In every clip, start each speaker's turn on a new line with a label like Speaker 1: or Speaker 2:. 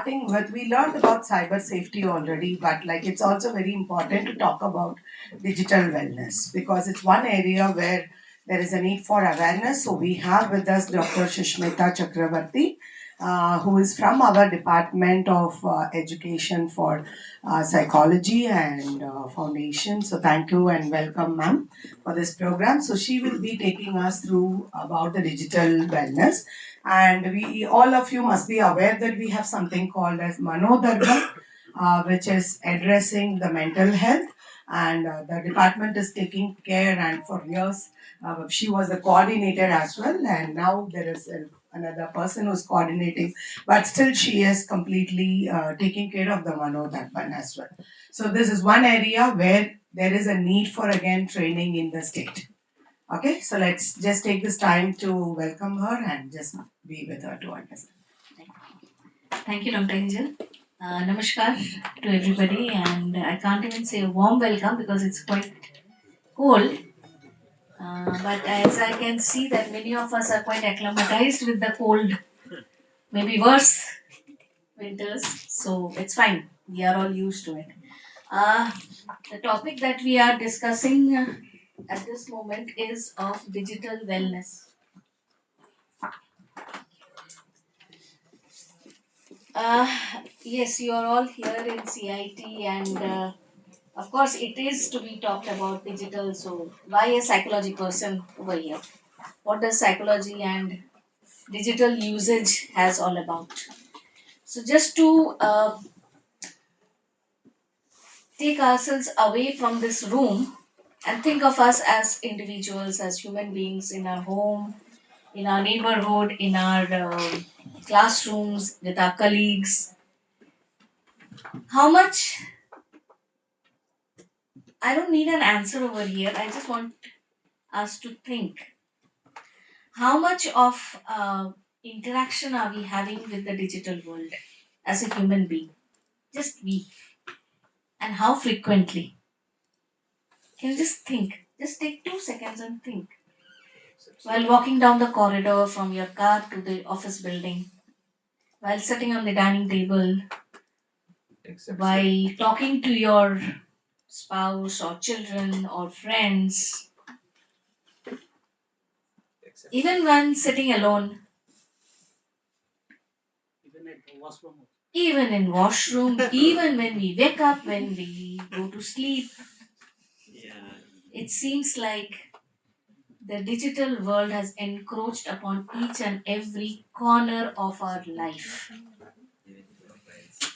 Speaker 1: Starting with, we learned about cyber safety already, but like it's also very important to talk about digital wellness because it's one area where there is a need for awareness. So we have with us Dr. Shishmita Chakravarti, who is from our Department of Education for Psychology and Foundation. So thank you and welcome, ma'am, for this program. So she will be taking us through about the digital wellness, and we all of you must be aware that we have something called as Manodharma, which is addressing the mental health. And the department is taking care, and for years she was the coordinator as well, and now there is another person who's coordinating, but still she is completely taking care of the Manodharma as well. So this is one area where there is a need for again training in the state. Okay, so let's just take this time to welcome her and just be with her to understand.
Speaker 2: Thank you, Dr. Angel. Namaskar to everybody, and I can't even say a warm welcome because it's quite cold. But as I can see that many of us are quite acclimatized with the cold, maybe worse winters, so it's fine. We are all used to it. Uh, the topic that we are discussing at this moment is of digital wellness. Uh, yes, you are all here in CIT, and of course, it is to be talked about digital. So, why a psychology person over here? What does psychology and digital usage has all about? So, just to take ourselves away from this room and think of us as individuals, as human beings in our home, in our neighborhood, in our classrooms, with our colleagues. How much I don't need an answer over here. I just want us to think how much of interaction are we having with the digital world as a human being? Just we. And how frequently? Can you just think? Just take 2 seconds and think. While walking down the corridor from your car to the office building, while sitting on the dining table, while talking to your spouse or children or friends, even when sitting alone, even in washroom, even when we wake up, when we go to sleep, it seems like the digital world has encroached upon each and every corner of our life,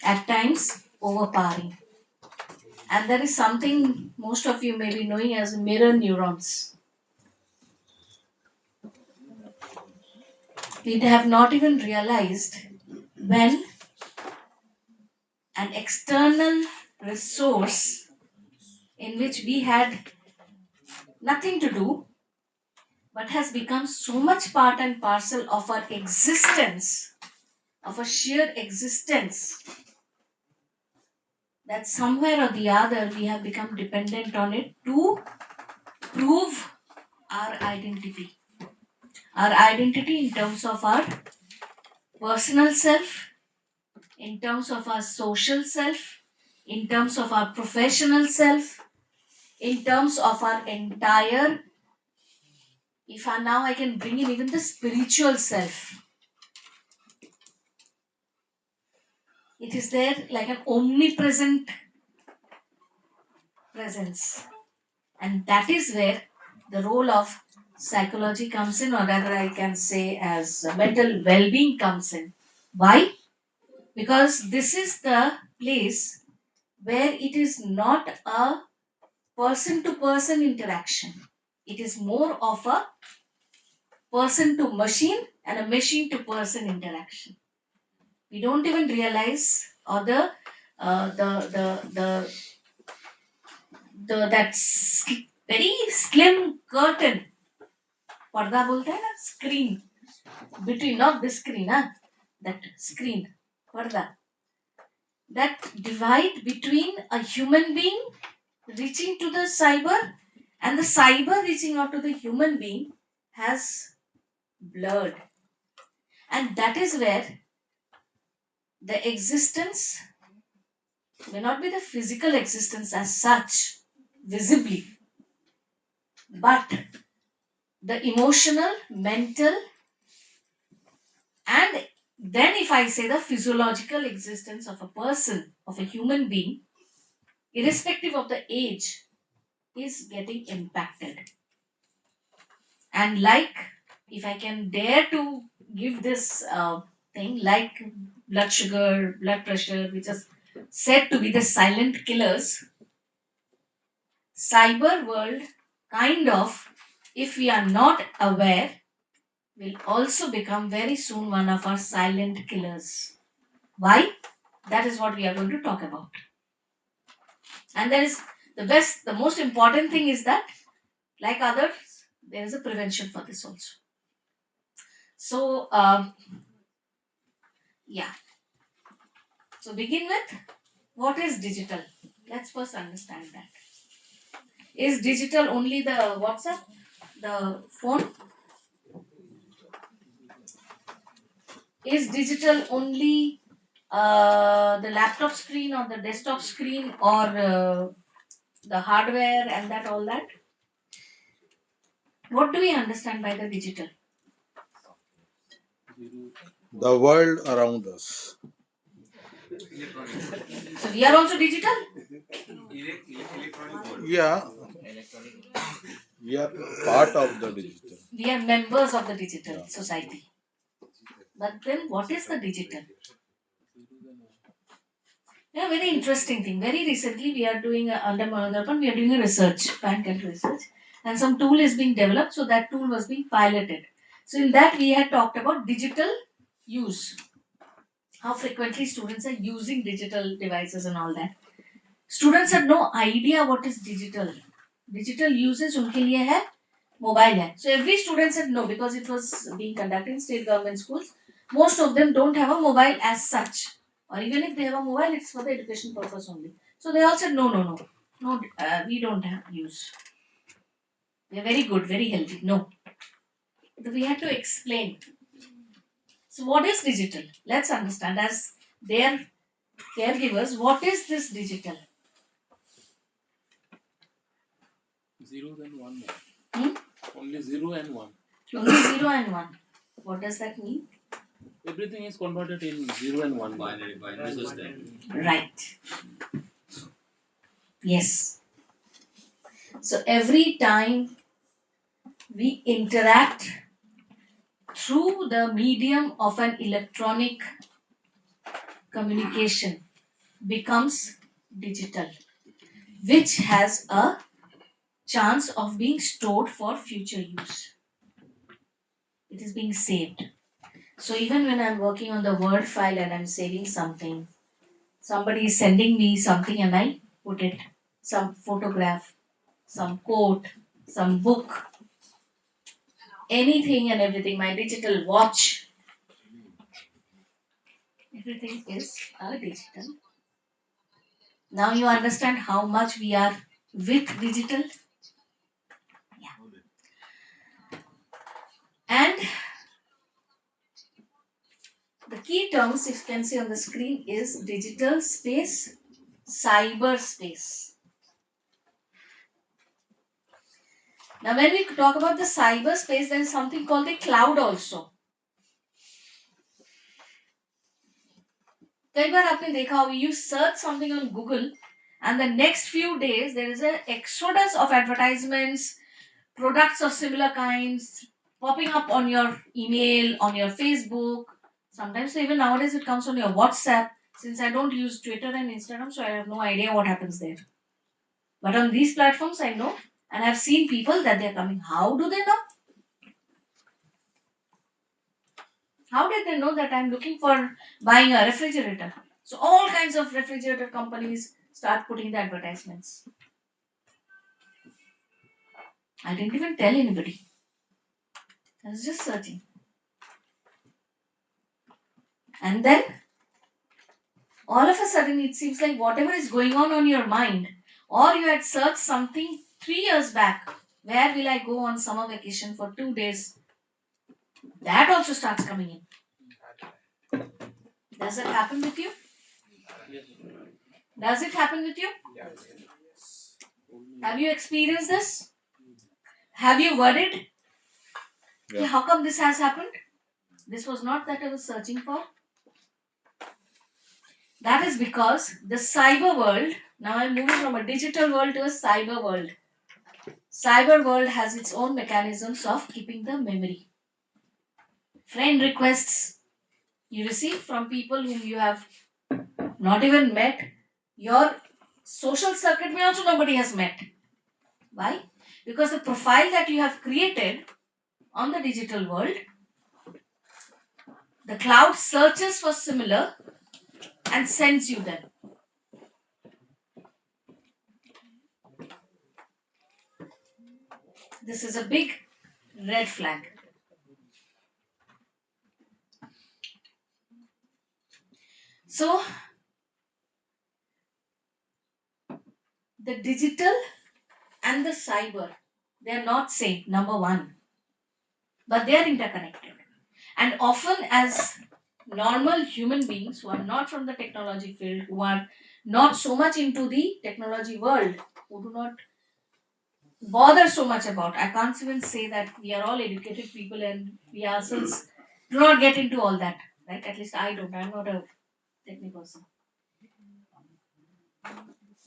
Speaker 2: at times overpowering. And there is something most of you may be knowing as mirror neurons. We have not even realized when an external resource in which we had nothing to do but has become so much part and parcel of our existence, of a sheer existence, that somewhere or the other we have become dependent on it to prove our identity. Our identity in terms of our personal self, in terms of our social self, in terms of our professional self, in terms of our entire, if I now I can bring in even the spiritual self. It is there like an omnipresent presence. And that is where the role of psychology comes in, or rather, I can say, as mental well being comes in. Why? Because this is the place where it is not a person to person interaction, it is more of a person to machine and a machine to person interaction. We don't even realize, or the that very slim curtain, पर्दा बोलते हैं ना, screen between, not the screen, huh? That screen, पर्दा, that divide between a human being reaching to the cyber and the cyber reaching out to the human being has blurred. And that is where The existence may not be the physical existence as such, visibly, but the emotional, mental, and then if I say the physiological existence of a person, of a human being, irrespective of the age, is getting impacted. And like, if I can dare to give this thing, like blood sugar, blood pressure, which is said to be the silent killers, cyber world kind of, if we are not aware, will also become very soon one of our silent killers. Why? That is what we are going to talk about. And there is the most important thing is that, like others, there is a prevention for this also. So, yeah. So, begin with, what is digital? Let's first understand that. Is digital only the WhatsApp, the phone? Is digital only the laptop screen or the desktop screen or the hardware and that all that? What do we understand by the digital?
Speaker 3: The world around us.
Speaker 2: So we are also digital.
Speaker 3: Yeah, we are part of the digital.
Speaker 2: We are members of the digital
Speaker 3: Yeah.
Speaker 2: society. But then, what is the digital? Yeah, very interesting thing. Very recently, we are doing under Manandarpan, we are doing a research, pan research, and some tool is being developed. So that tool was being piloted. So in that, we had talked about digital use, how frequently students are using digital devices and all that. Students had no idea what is digital. Digital usage उनके लिए है mobile है. So every student said no because it was being conducted in state government schools. Most of them don't have a mobile as such, or even if they have a mobile, it's for the education purpose only. So they all said no, no, no, no. We don't have use. They're very good, very healthy. No, but we had to explain. So what is digital? Let's understand as their caregivers. What is this digital?
Speaker 4: Zero then one more.
Speaker 2: Hmm?
Speaker 4: Only zero and one.
Speaker 2: Only zero and one. What does that mean?
Speaker 4: Everything is converted in zero and one. Binary system.
Speaker 2: Right. Yes. So every time we interact through the medium of an electronic communication becomes digital, which has a chance of being stored for future use. It is being saved. So even when I'm working on the Word file and I'm saving something, somebody is sending me something and I put it, some photograph, some quote, some book, anything and everything, my digital watch, everything is a digital. Now you understand how much we are with digital. Yeah. And the key terms, if you can see on the screen, is digital space, cyber space. Now, when we talk about the cyber space, there is something called the cloud also. कई बार आपने देखा होगा, you search something on Google and the next few days there is an exodus of advertisements, products of similar kinds popping up on your email, on your Facebook. Sometimes even nowadays it comes on your WhatsApp. Since I don't use Twitter and Instagram, so I have no idea what happens there. But on these platforms, I know, and I've seen people that they're coming. How do they know? How did they know that I'm looking for buying a refrigerator? So all kinds of refrigerator companies start putting the advertisements. I didn't even tell anybody. I was just searching. And then all of a sudden it seems like whatever is going on your mind, or you had searched something 3 years back, where will I go on summer vacation for 2 days, that also starts coming in. Does it happen with you?
Speaker 4: Yes.
Speaker 2: Does it happen with you? Have you experienced this? Have you worried?
Speaker 3: Yeah.
Speaker 2: How come this has happened? This was not that I was searching for. That is because the cyber world, now I'm moving from a digital world to a cyber world. Cyber world has its own mechanisms of keeping the memory. Friend requests you receive from people whom you have not even met. Your social circuit may also nobody has met. Why? Because the profile that you have created on the digital world, the cloud searches for similar and sends you them. This is a big red flag. So, the digital and the cyber, they are not same, number one, but they are interconnected. And often, as normal human beings who are not from the technology field, who are not so much into the technology world, who do not bother so much about, I can't even say that we are all educated people and we ourselves do not get into all that, right? At least I don't, I'm not a technical person.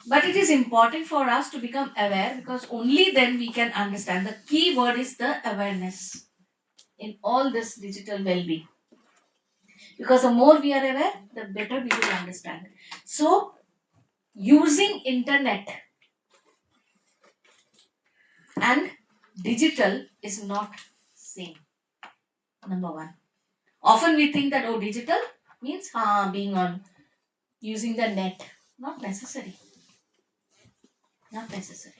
Speaker 2: But it is important for us to become aware because only then we can understand. The key word is the awareness in all this digital well being. Because the more we are aware, the better we will understand. So, using internet and digital is not same. Number one. Often we think that digital means being on using the net. Not necessary. Not necessary.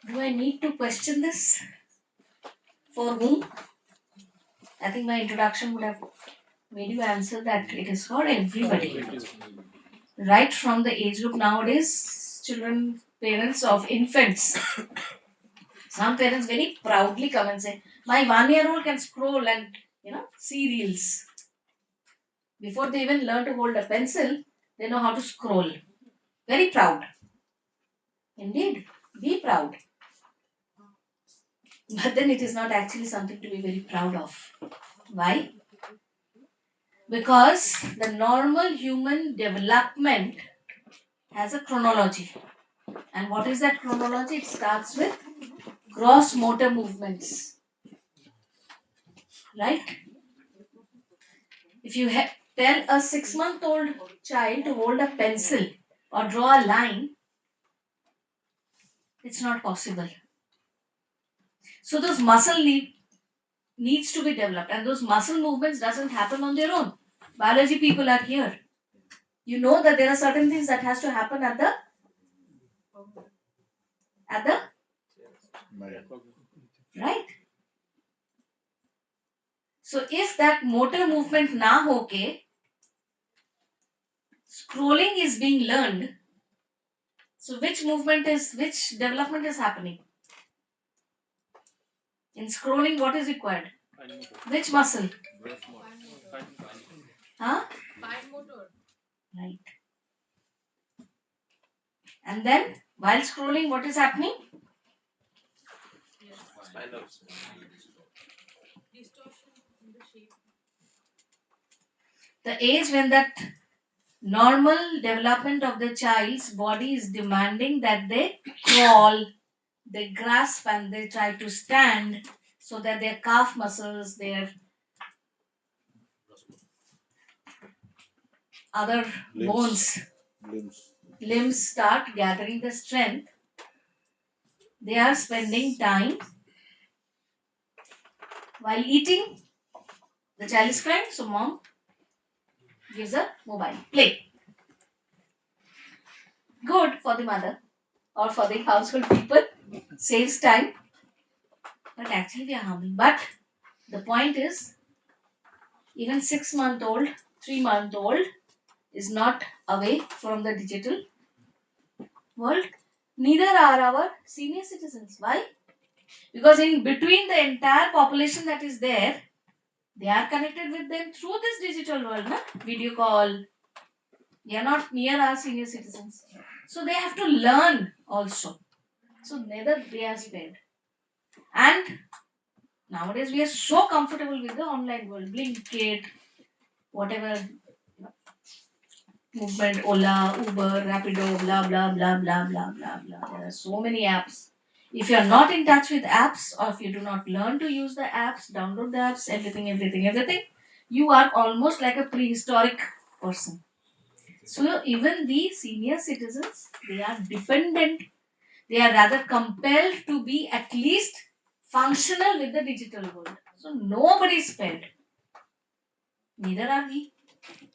Speaker 2: Do I need to question this? For whom? I think my introduction would have made you answer that it is for everybody. Right from the age group nowadays, children, parents of infants. Some parents very proudly come and say, my 1 year old can scroll and see reels. Before they even learn to hold a pencil, they know how to scroll. Very proud. Indeed. Be proud. But then it is not actually something to be very proud of. Why? Because the normal human development has a chronology. And what is that chronology? It starts with gross motor movements. Right? If you tell a 6-month-old child to hold a pencil or draw a line, it's not possible. So those needs to be developed, and those muscle movements doesn't happen on their own. Biology people are here. You know that there are certain things that has to happen at the right. So if that motor movement na hoke, scrolling is being learned. So which development is happening? In scrolling, what is required? Which muscle? Huh? Right. And then while scrolling, what is happening? The age when that normal development of the child's body is demanding that they crawl, they grasp and they try to stand so that their calf muscles, their other bones,
Speaker 3: Limbs.
Speaker 2: limbs start gathering the strength. They are spending time while eating. The child is crying, so mom gives a mobile. Play. Good for the mother or for the household people. Saves time. But actually we are harming. But the point is, even 6-month-old, 3-month-old is not away from the digital world. Neither are our senior citizens. Why? Because in between the entire population that is there, they are connected with them through this digital world, na? Video call. They are not near our senior citizens. So they have to learn also. So neither they are spared. And nowadays we are so comfortable with the online world. Blinkit, whatever, movement, Ola, Uber, Rapido, blah blah blah blah blah blah blah. There are so many apps. If you are not in touch with apps, or if you do not learn to use the apps, download the apps, everything, you are almost like a prehistoric person. So even the senior citizens, they are dependent, they are rather compelled to be at least functional with the digital world. So nobody is spared. Neither are we.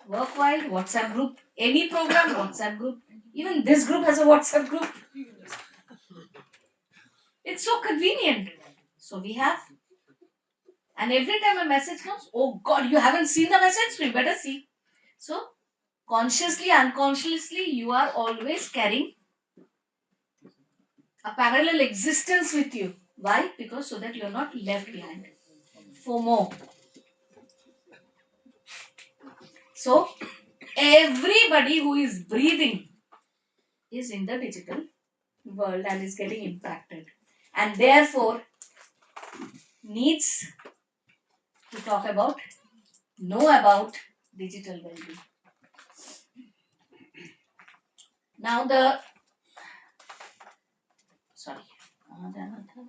Speaker 2: Workwide, WhatsApp group, any program, WhatsApp group. Even this group has a WhatsApp group. It's so convenient. So we have. And every time a message comes, oh God, you haven't seen the message? We better see. So consciously, unconsciously, you are always carrying a parallel existence with you. Why? Because so that you're not left behind. FOMO. So everybody who is breathing is in the digital world and is getting impacted. And therefore needs to talk about, know about digital well-being. Now the sorry, जाना था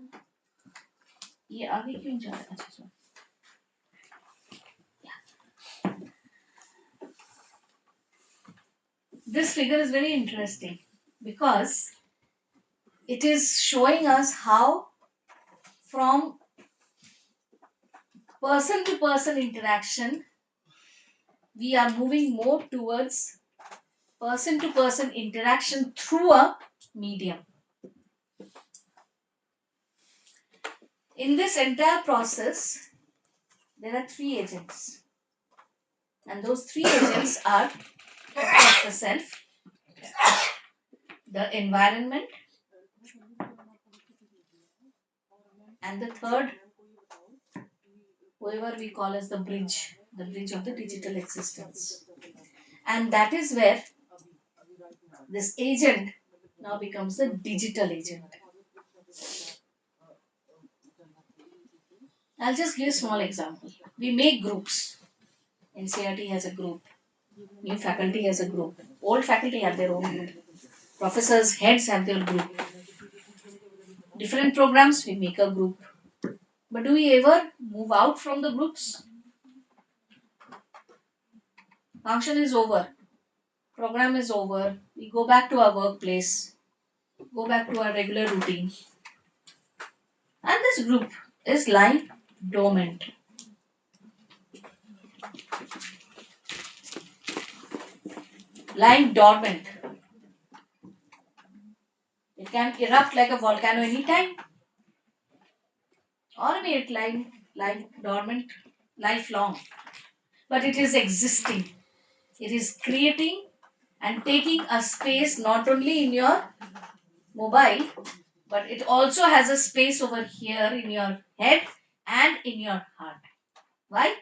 Speaker 2: ये आगे क्यों जा रहा है अच्छा sorry. This figure is very interesting because it is showing us how from person to person interaction we are moving more towards person to person interaction through a medium. In this entire process there are three agents, and those three agents are, of course, the self, the environment, and the third, whoever we call as the bridge of the digital existence. And that is where this agent now becomes the digital agent. I'll just give a small example. We make groups. NCRT has a group. New faculty has a group. Old faculty have their own group. Professors, heads have their group. Different programs, we make a group. But do we ever move out from the groups? Function is over. Program is over. We go back to our workplace. Go back to our regular routine. And this group is lying dormant. Lying dormant. It can erupt like a volcano anytime, or may it lie dormant lifelong. But it is existing. It is creating and taking a space not only in your mobile, but it also has a space over here in your head and in your heart. Why?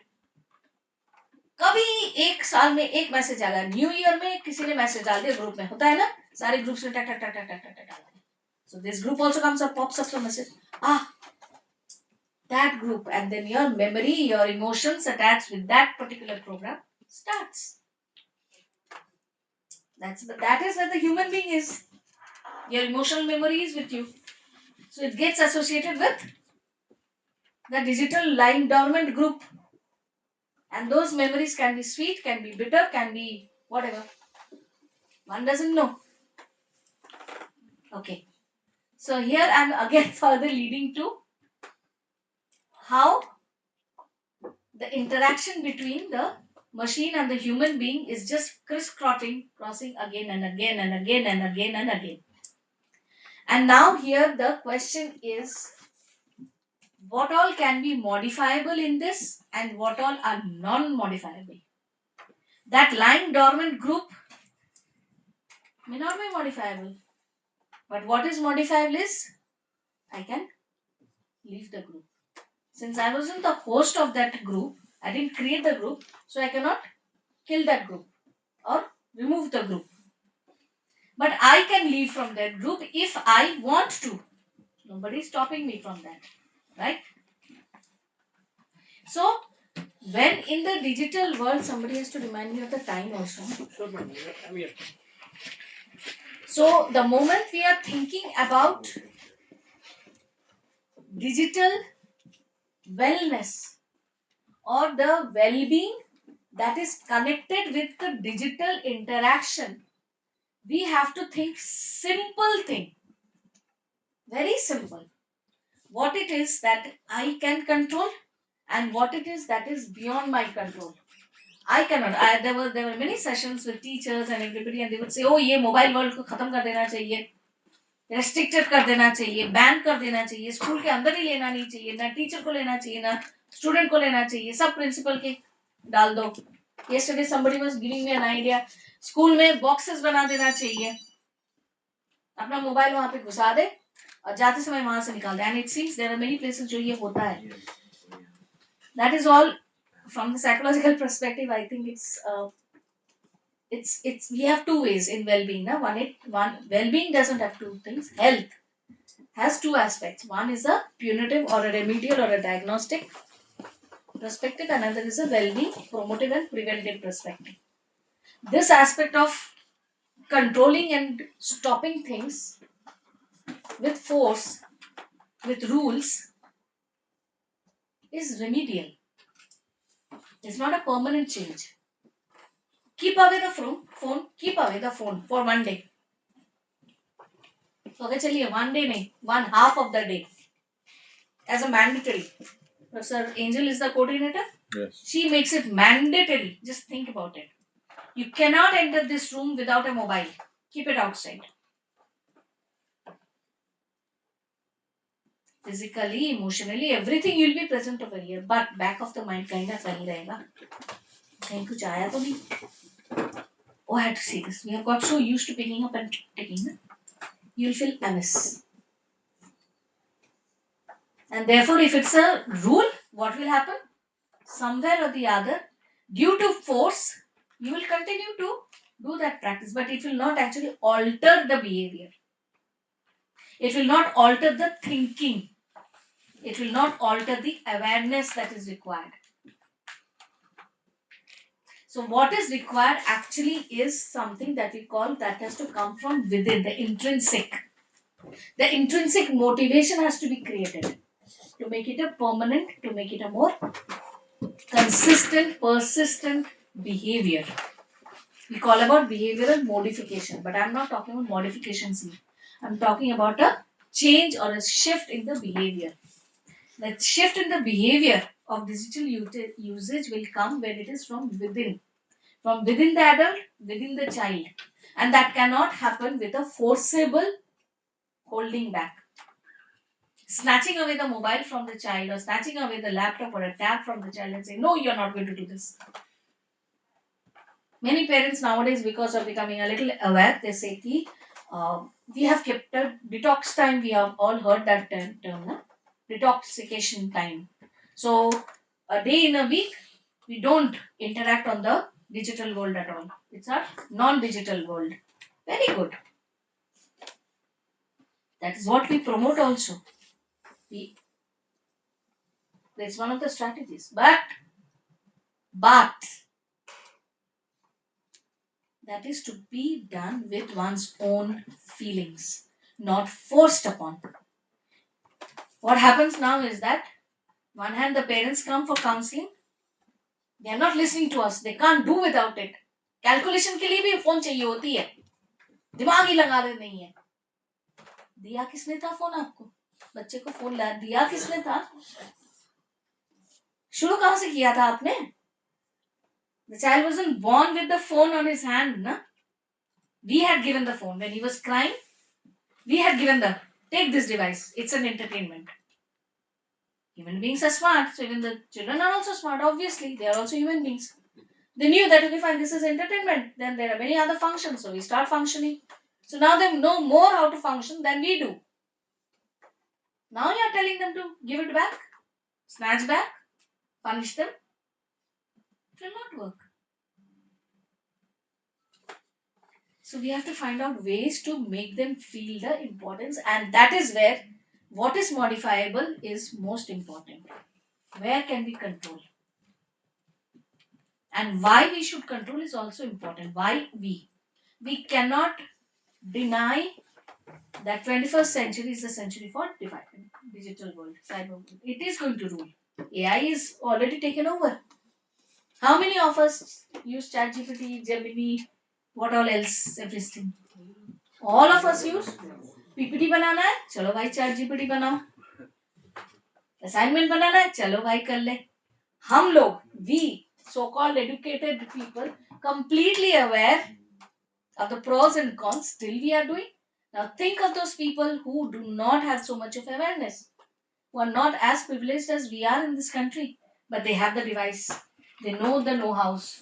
Speaker 2: कभी एक साल में एक message आ गया, new year में किसी ने message डाल दिया ग्रुप में, होता है ना, सारे ग्रुप्स में टक टक टक टक टक टक टक. So this group also comes up, pops up some message. That group, and then your memory, your emotions attached with that particular program starts. That is where the human being is. Your emotional memory is with you. So it gets associated with the digital lying dormant group. And those memories can be sweet, can be bitter, can be whatever. One doesn't know. Okay. So here I'm again further leading to how the interaction between the machine and the human being is just crossing again and again and again and again and again. And now here the question is, what all can be modifiable in this and what all are non-modifiable? That lying dormant group may not be modifiable. But what is modifiable is, I can leave the group. Since I wasn't the host of that group, I didn't create the group, so I cannot kill that group or remove the group. But I can leave from that group if I want to. Nobody is stopping me from that. Right? So, when in the digital world, somebody has to remind me of the time also.
Speaker 4: Sure, ma'am. I'm here.
Speaker 2: So, the moment we are thinking about digital wellness or the well being that is connected with the digital interaction, we have to think simple thing, very simple. What it is that I can control and what it is that is beyond my control. I cannot. There were many sessions with teachers and everybody, and they would say, "Oh, ये mobile world को खत्म कर देना चाहिए, restricted कर देना चाहिए, ban कर देना चाहिए, स्कूल के अंदर ही लेना नहीं चाहिए, ना टीचर को लेना चाहिए, ना स्टूडेंट को लेना चाहिए, सब प्रिंसिपल के डाल दो." Yesterday somebody was giving me an idea. School में boxes बना देना चाहिए, अपना मोबाइल वहां पे घुसा दे और जाते समय वहां से निकाल दे. And it seems there are many places जो ये होता है. That is all from the psychological perspective. I think it's we have two ways in well-being. Na? One well-being doesn't have two things. Health has two aspects. One is a punitive or a remedial or a diagnostic perspective, another is a well-being, promotive and preventive perspective. This aspect of controlling and stopping things with force, with rules, is remedial. It's not a permanent change. Keep away the phone, keep away the phone for one day. So, okay, chaliye, one day nahi, one half of the day as a mandatory. Professor Angel is the coordinator.
Speaker 3: Yes.
Speaker 2: She makes it mandatory. Just think about it. You cannot enter this room without a mobile. Keep it outside. Physically, emotionally, everything you'll be present over here. But back of the mind kind of funny रहेगा. कहीं कुछ आया तो नहीं. Oh, I had to see this. We have got so used to picking up and taking. You'll feel amiss. And therefore, if it's a rule, what will happen? Somewhere or the other, due to force, you will continue to do that practice, but it will not actually alter the behavior. It will not alter the thinking. It will not alter the awareness that is required. So, what is required actually is something that we call that has to come from within, the intrinsic. The intrinsic motivation has to be created to make it a permanent, to make it a more consistent, persistent behavior. We call about behavioral modification, but I'm not talking about modifications here. I'm talking about a change or a shift in the behavior. That shift in the behavior of digital usage will come when it is from within the adult, within the child, and that cannot happen with a forcible holding back. Snatching away the mobile from the child or snatching away the laptop or a tab from the child and saying, "No, you're not going to do this." Many parents nowadays, because of becoming a little aware, they say, Ki, we have kept a detox time. We have all heard that term, na? Detoxification time. So, a day in a week, we don't interact on the digital world at all. It's a non-digital world. Very good. That is what we promote also. That's one of the strategies. But that is to be done with one's own feelings, not forced upon. What happens now is that one hand the parents come for counseling, they are not listening to us, they can't do without it. Calculation के लिए भी phone चाहिए होती है, दिमाग ही लगा रहे नहीं है. दिया किसने था फोन आपको? बच्चे को फोन ला दिया किसने था? शुरू कहां से किया था आपने? The child wasn't born with the phone on his hand, na? We had given the phone when he was crying. We had given the take this device. It's an entertainment. Human beings are smart, so even the children are also smart. Obviously, they are also human beings. They knew that okay, fine, this is entertainment. Then there are many other functions, so we start functioning. So now they know more how to function than we do. Now you are telling them to give it back, snatch back, punish them. It will not work. So we have to find out ways to make them feel the importance, and that is where what is modifiable is most important. Where can we control? And why we should control is also important. Why we? We cannot deny that 21st century is the century for digital world, cyber world. It is going to rule. AI is already taken over. How many of us use ChatGPT, Gemini, what all else, everything? All of us use. PPT बनाना है चलो भाई ChatGPT बनाओ. Assignment बनाना है चलो भाई कर ले. हम लोग, we so-called educated people, completely aware of the pros and cons, still we are doing. Now think of those people who do not have so much of awareness, who are not as privileged as we are in this country, but they have the device. They know the know-hows.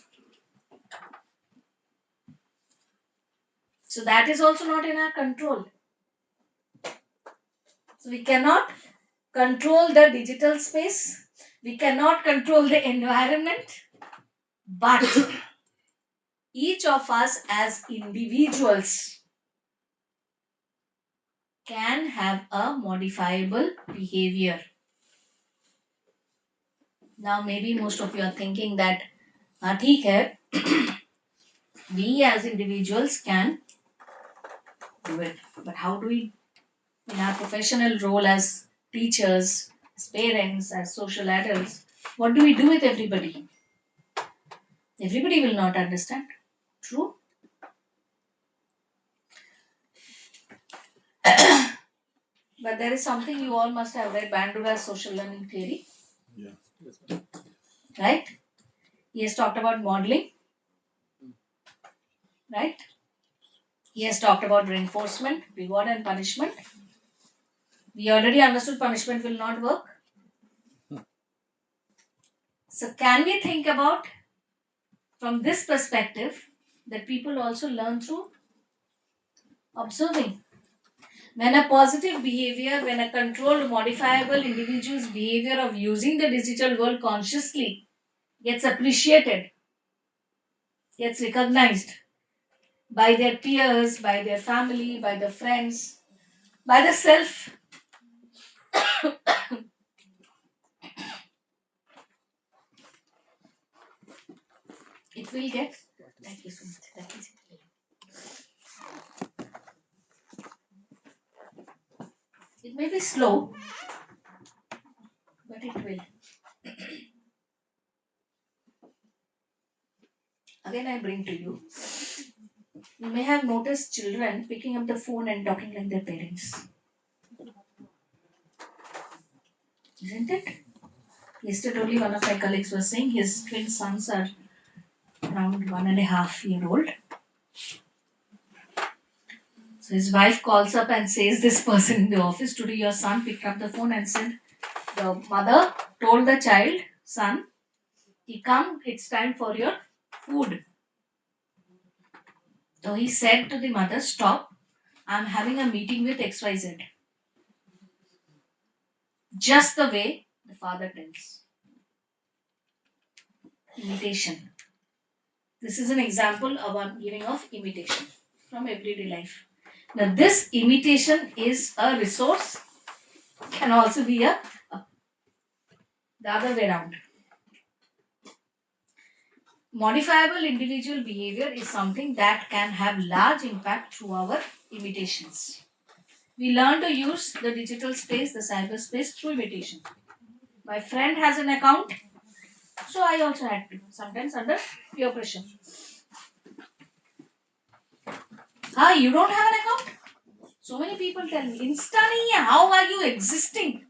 Speaker 2: So that is also not in our control. So we cannot control the digital space. We cannot control the environment. But each of us as individuals can have a modifiable behavior. Now maybe most of you are thinking that हाँ ठीक है, we as individuals can do it. But how do we, in our professional role as teachers, as parents, as social adults, what do we do with everybody? Everybody will not understand. True? But there is something you all must have read, Bandura's social learning theory,
Speaker 3: Yeah. Yes.
Speaker 2: right? He has talked about modeling, right? He has talked about reinforcement, reward, and punishment. We already understood punishment will not work. So, can we think about from this perspective that people also learn through observing? When a positive behavior, when a controlled, modifiable individual's behavior of using the digital world consciously gets appreciated, gets recognized by their peers, by their family, by the friends, by the self, it will get. Thank you so much. Thank you. It may be slow, but it will. Again, I bring to you. You may have noticed children picking up the phone and talking like their parents. Isn't it? Yesterday, only one of my colleagues was saying his twin sons are around 1.5 year old. So his wife calls up and says, this person in the office, today your son picked up the phone and said, the mother told the child, son, he come, it's time for your food. So he said to the mother, stop, I'm having a meeting with XYZ. Just the way the father tells. Imitation. This is an example of one giving of imitation from everyday life. Now this imitation is a resource, can also be the other way around. Modifiable individual behavior is something that can have large impact through our imitations. We learn to use the digital space, the cyberspace through imitation. My friend has an account, so I also had to, sometimes under peer pressure. Ah, you don't have an account? So many people tell me, Insta nahi hai, how are you existing?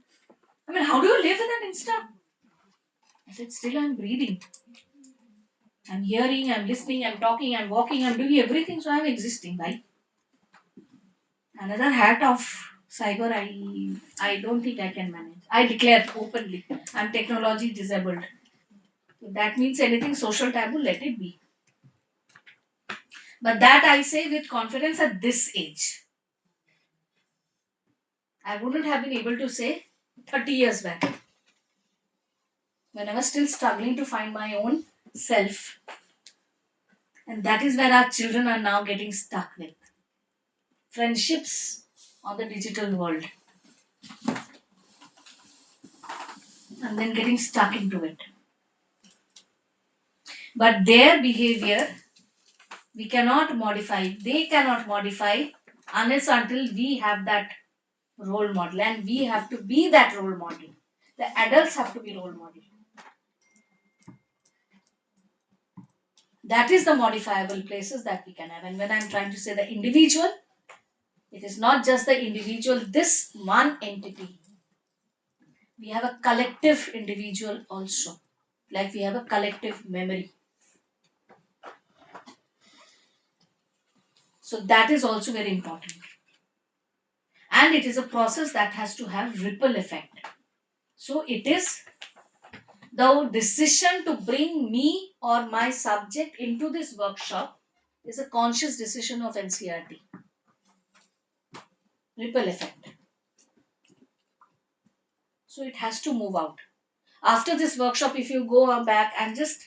Speaker 2: I mean, how do you live with an Insta? I said, still I'm breathing. I'm hearing, I'm listening, I'm talking, I'm walking, I'm doing everything, so I'm existing, right? Another hat of cyber, I don't think I can manage. I declare openly, I'm technology disabled. If that means anything social taboo, let it be. But that I say with confidence at this age. I wouldn't have been able to say 30 years back, when I was still struggling to find my own self. And that is where our children are now getting stuck with friendships on the digital world and then getting stuck into it. But their behavior we cannot modify, they cannot modify unless until we have that role model, and we have to be that role model. The adults have to be role model. That is the modifiable places that we can have. And when I'm trying to say the individual, it is not just the individual, this one entity. We have a collective individual also, like we have a collective memory. So that is also very important. And it is a process that has to have ripple effect. So it is the decision to bring me or my subject into this workshop is a conscious decision of NCRT. Ripple effect. So it has to move out. After this workshop, if you go back and just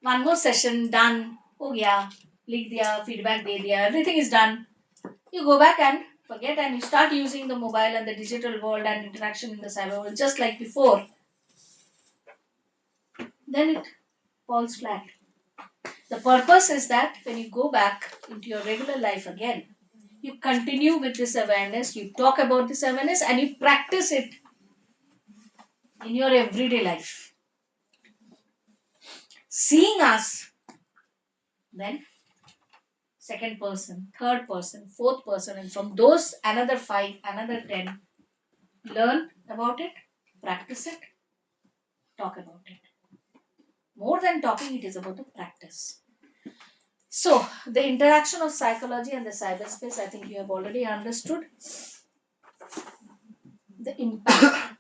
Speaker 2: one more session done, oh yeah, लिख दिया, feedback दे दिया, everything is done. You go back and forget, and you start using the mobile and the digital world and interaction in the cyber world just like before. Then it falls flat. The purpose is that when you go back into your regular life again, you continue with this awareness, you talk about this awareness, and you practice it in your everyday life. Seeing us, then second person, third person, fourth person, and from those another 5, another 10, learn about it, practice it, talk about it. More than talking, it is about the practice. So, the interaction of psychology and the cyberspace, I think you have already understood the impact.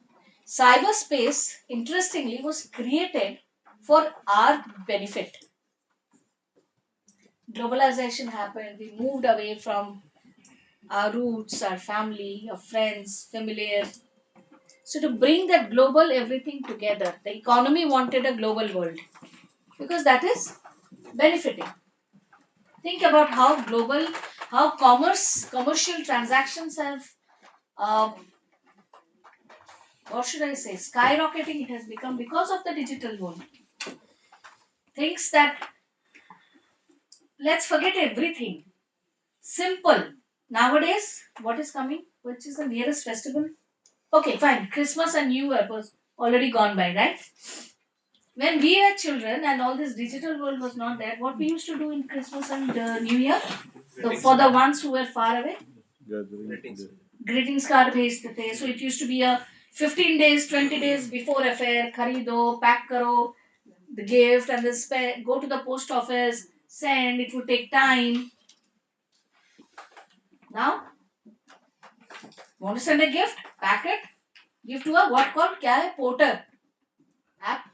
Speaker 2: Cyberspace, interestingly, was created for our benefit. Globalization happened, we moved away from our roots, our family, our friends, familiar. So, to bring that global everything together, the economy wanted a global world because that is benefiting. Think about how global, how commercial transactions have, what should I say, skyrocketing it has become because of the digital world. Things that, let's forget everything. Simple. Nowadays, what is coming? Which is the nearest festival? Okay, fine. Christmas and New Year was already gone by, right? When we were children and all this digital world was not there, what we used to do in Christmas and New Year? So for the ones who were far away,
Speaker 3: Gathering.
Speaker 2: greetings card भेजते थे. So it used to be a 15 days, 20 days before affair. खरीदो, pack करो, the gift and the go to the post office, send. It would take time. Now, want to send a gift? Pack it. Give to a what called क्या है porter app.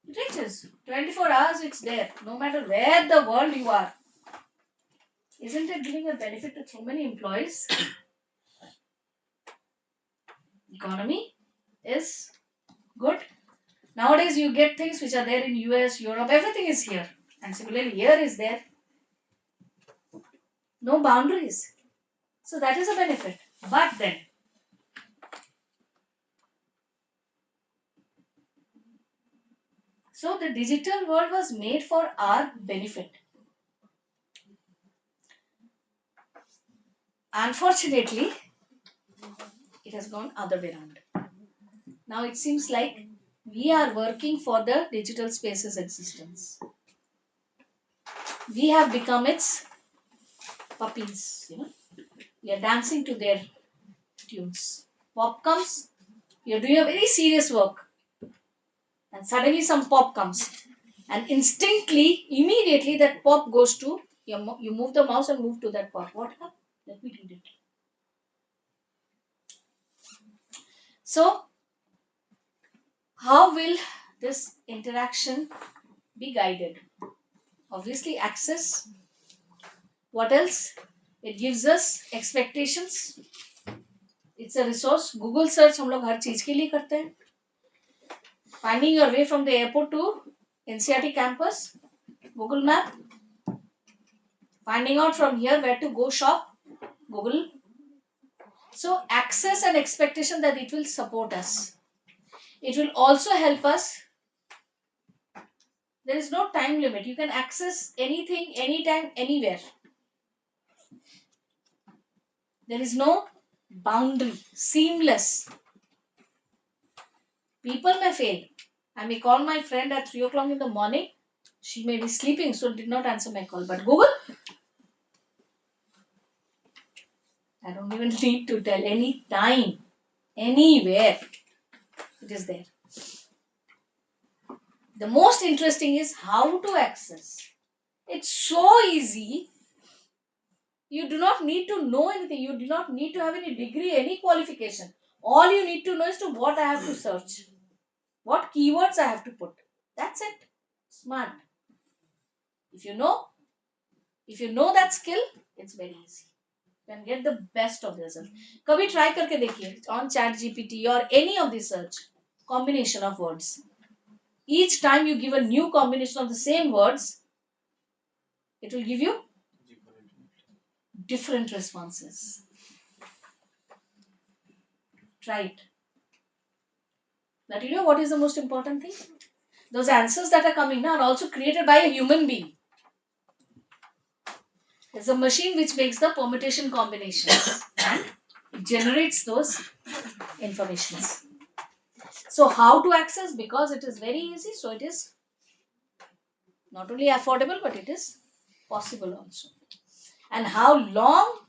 Speaker 2: It reaches 24 hours. It's there. No matter where the world you are. Isn't it giving a benefit to so many employees? Economy is good. Nowadays, you get things which are there in US, Europe. Everything is here, and similarly, here is there. No boundaries. So that is a benefit. But then, so the digital world was made for our benefit. Unfortunately, it has gone other way around. Now it seems like we are working for the digital space's existence. We have become its puppies. We are dancing to their tunes. Pop comes, you're doing a very serious work, and suddenly some pop comes, and instinctly, immediately that pop goes to you move the mouse and move to that pop. What happened? Let me read it. So, how will this interaction be guided? Obviously, access. What else? It gives us expectations. It's a resource. Google search हम लोग हर चीज के लिए करते हैं. Finding your way from the airport to NCRT campus, Google Map. Finding out from here where to go shop, Google. So access and expectation that it will support us. It will also help us. There is no time limit. You can access anything, anytime, anywhere. There is no boundary. Seamless. People may fail. I may call my friend at 3 o'clock in the morning. She may be sleeping, so did not answer my call. But Google, I don't even need to tell any time, anywhere. It is there. The most interesting is how to access. It's so easy. You do not need to know anything. You do not need to have any degree, any qualification. All you need to know is to what I have to search, what keywords I have to put. That's it. Smart. If you know, that skill, it's very easy. You can get the best of the result. कभी try करके देखिए on ChatGPT or any of the search combination of words. Each time you give a new combination of the same words, it will give you different responses. Try it. But you know what is the most important thing? Those answers that are coming now are also created by a human being. There's a machine which makes the permutation combinations and it generates those informations. So how to access? Because it is very easy, so it is not only affordable but it is possible also. And how long?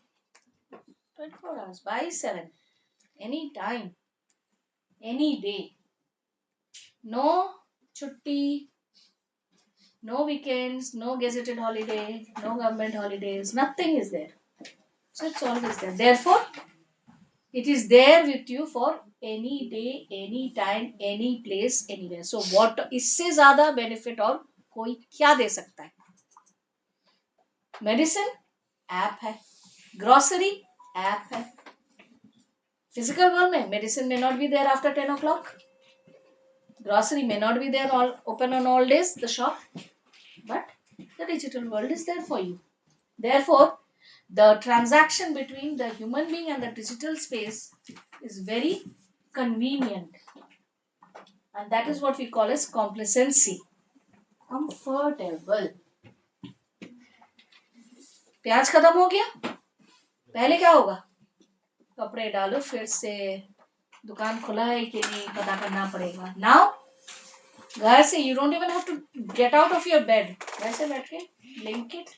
Speaker 2: 24 hours by 7. Any time. Any day. No chutti, no weekends, no gazetted holiday, no government holidays, nothing is there. So it's always there. Therefore, it is there with you for any day, any time, any place, anywhere. So what इससे ज़्यादा benefit और कोई क्या दे सकता है? Medicine app है, grocery app है. Physical world में medicine may not be there after 10 o'clock. Grocery may not be there all open on all days, the shop. But the digital world is there for you. Therefore, the transaction between the human being and the digital space is very convenient. And that is what we call as complacency. Comfortable. प्याज खत्म हो गया पहले क्या होगा कपड़े डालो फिर से दुकान खुला है कि नहीं पता करना पड़ेगा नाउ घर से you don't even have to get out of your bed वैसे बैठ के Blinkit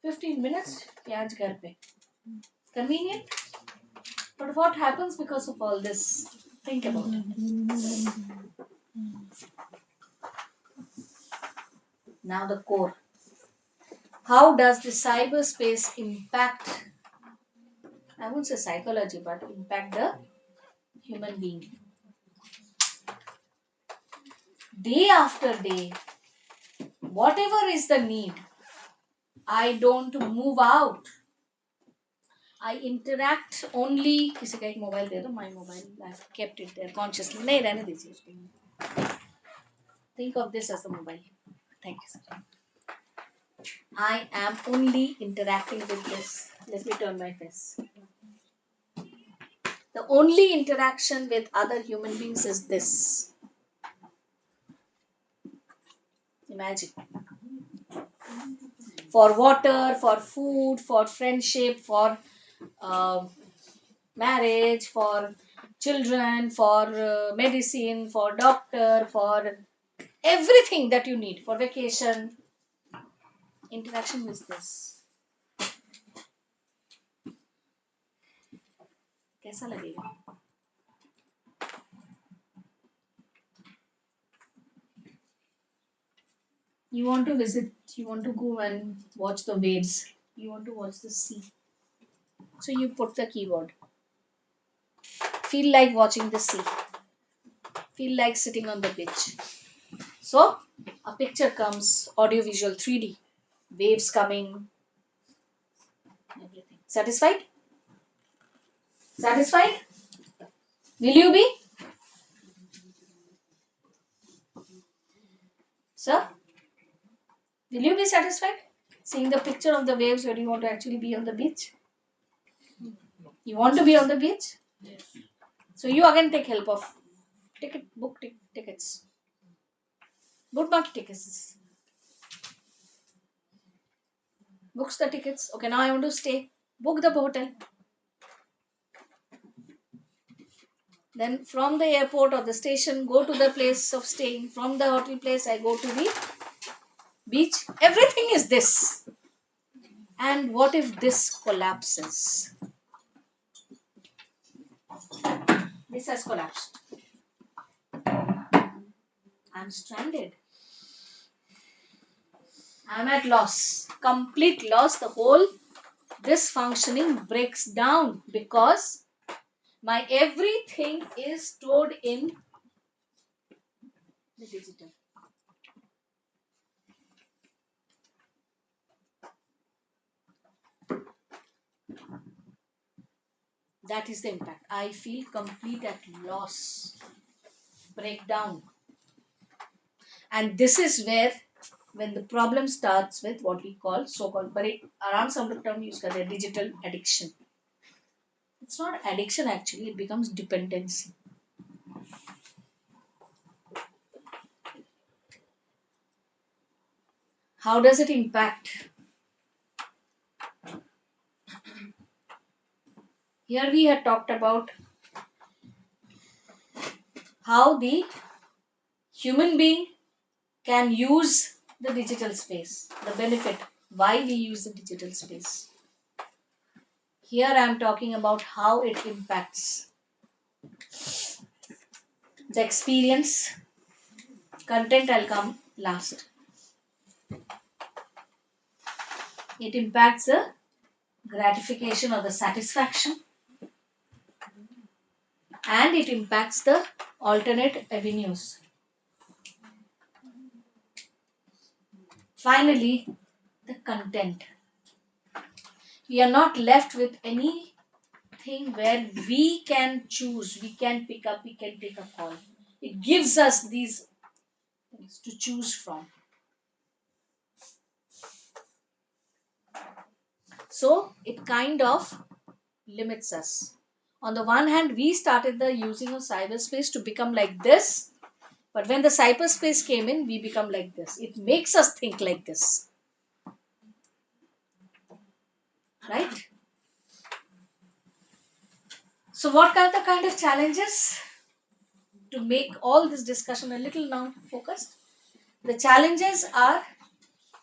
Speaker 2: 15 minutes प्याज घर पे convenient but what happens because of all this think about it now the core how does the cyberspace impact I won't say psychology but impact the human being day after day whatever is the need I don't move out I interact only किसी का एक mobile दे दो my mobile I've kept it there consciously नहीं रहने दीजिए उसको think of this as the mobile thank you sir I am only interacting with this let me turn my face the only interaction with other human beings is this imagine for water, for food, for friendship, for marriage, for children, for medicine, for doctor, for everything that you need, for vacation. Interaction with this. कैसा लगेगा? You want to visit, you want to go and watch the waves, you want to watch the sea. So you put the keyword. Feel like watching the sea. Feel like sitting on the beach. So a picture comes, audiovisual 3D, waves coming, everything. Satisfied? Satisfied? Will you be? Sir? Will you be satisfied? Seeing the picture of the waves, or do you want to actually be on the beach? You want to be on the beach? So you again take help of tickets. Bookmark tickets. Books the tickets. Okay, now I want to stay. Book the hotel. Then from the airport or the station, go to the place of staying. From the hotel place, I go to the beach. Everything is this. And what if this collapses? This has collapsed. I'm stranded. I'm at loss. Complete loss. The whole this functioning breaks down because my everything is stored in the digital. That is the impact. I feel complete at loss, breakdown. And this is where when the problem starts with what we call so-called around some term use karte digital addiction. It's not addiction actually, it becomes dependency. How does it impact? Here we had talked about how the human being can use the digital space, the benefit, why we use the digital space. Here I am talking about how it impacts the experience. Content I'll come last. It impacts the gratification or the satisfaction, and it impacts the alternate avenues. Finally, the content. We are not left with anything where we can choose, we can pick up, we can take a call. It gives us these things to choose from. So it kind of limits us. On the one hand, we started the using of cyberspace to become like this, but when the cyberspace came in, we become like this. It makes us think like this, right? So, what are the kind of challenges to make all this discussion a little now focused? The challenges are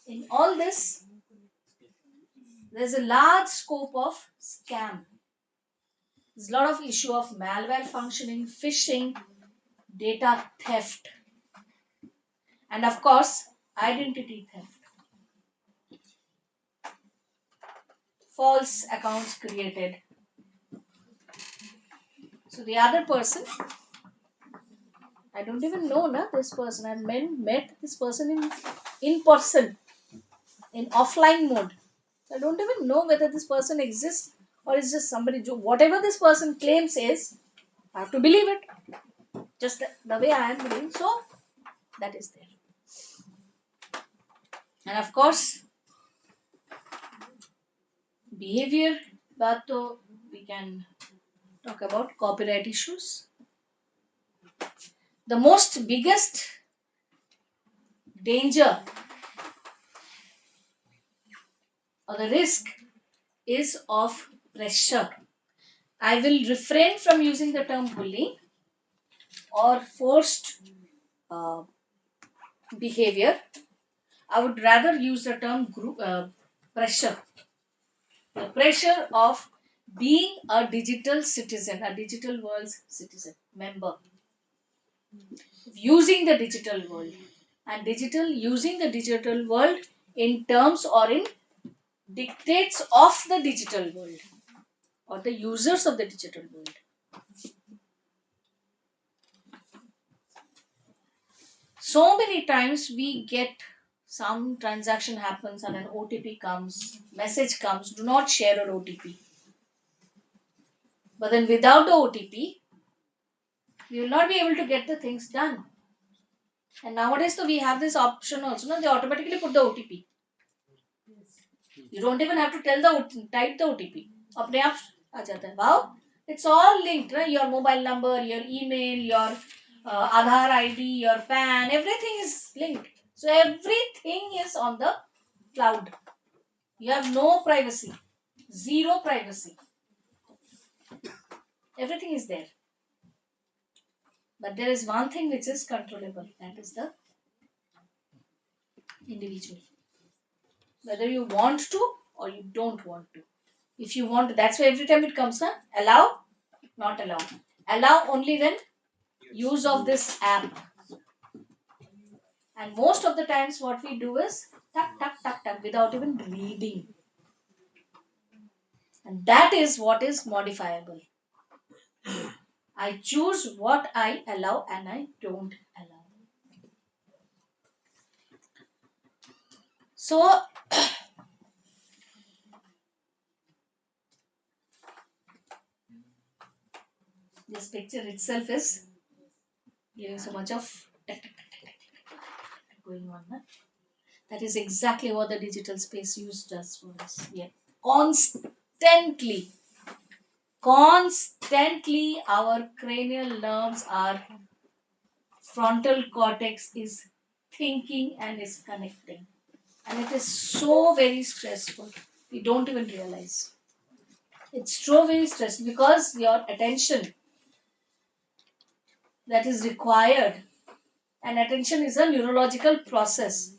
Speaker 2: in all this. There's a large scope of scam. There's a lot of issue of malware functioning, phishing, data theft, and of course, identity theft. False accounts created. So the other person, I don't even know this person. I've met this person in person, in offline mode. I don't even know whether this person exists or is just somebody. Whatever this person claims is, I have to believe it. Just the way I am believing. So that is there. And of course, behavior. But we can talk about copyright issues. The most biggest danger or the risk is of pressure. I will refrain from using the term bullying or forced uh, behavior. I would rather use the term pressure. The pressure of being a digital citizen, a digital world's citizen, member, using the digital world, and using the digital world in terms or in dictates of the digital world or the users of the digital world. So many times we get some transaction happens and an OTP comes, message comes, do not share an OTP. But then without the OTP, We will not be able to get the things done. And nowadays, so we have this option also. No, they automatically put the OTP. You don't even have to type the OTP. अपने आप आ जाता है. Wow, it's all linked. Right? Your mobile number, your email, your Aadhaar ID, your PAN, everything is linked. So everything is on the cloud. You have no privacy, zero privacy. Everything is there. But there is one thing which is controllable. That is the individual. Whether you want to or you don't want to. If you want to, that's why every time it comes, na? Allow, not allow. Allow only when use of this app. And most of the times what we do is tuck, tuck, tuck, tuck without even reading. And that is what is modifiable. I choose what I allow and I don't allow. So, this picture itself is giving so much of going on. Na? That is exactly what the digital space use does for us. Yeah. Constantly our cranial nerves, our frontal cortex is thinking and is connecting. And it is so very stressful. We don't even realize. It's so very stressful because your attention that is required, and attention is a neurological process.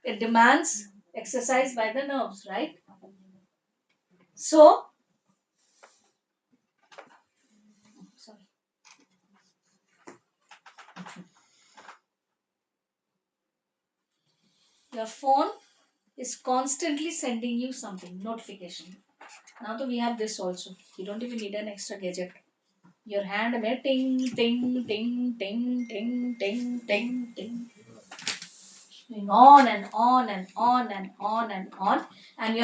Speaker 2: It demands exercise by the nerves, right? So, sorry. Your phone is constantly sending you something, notification. Now that we have this also, you don't even need an extra gadget. Your hand may ting, ting, ting, ting, ting, ting, ting, ting. Going on and on and on and on and on. And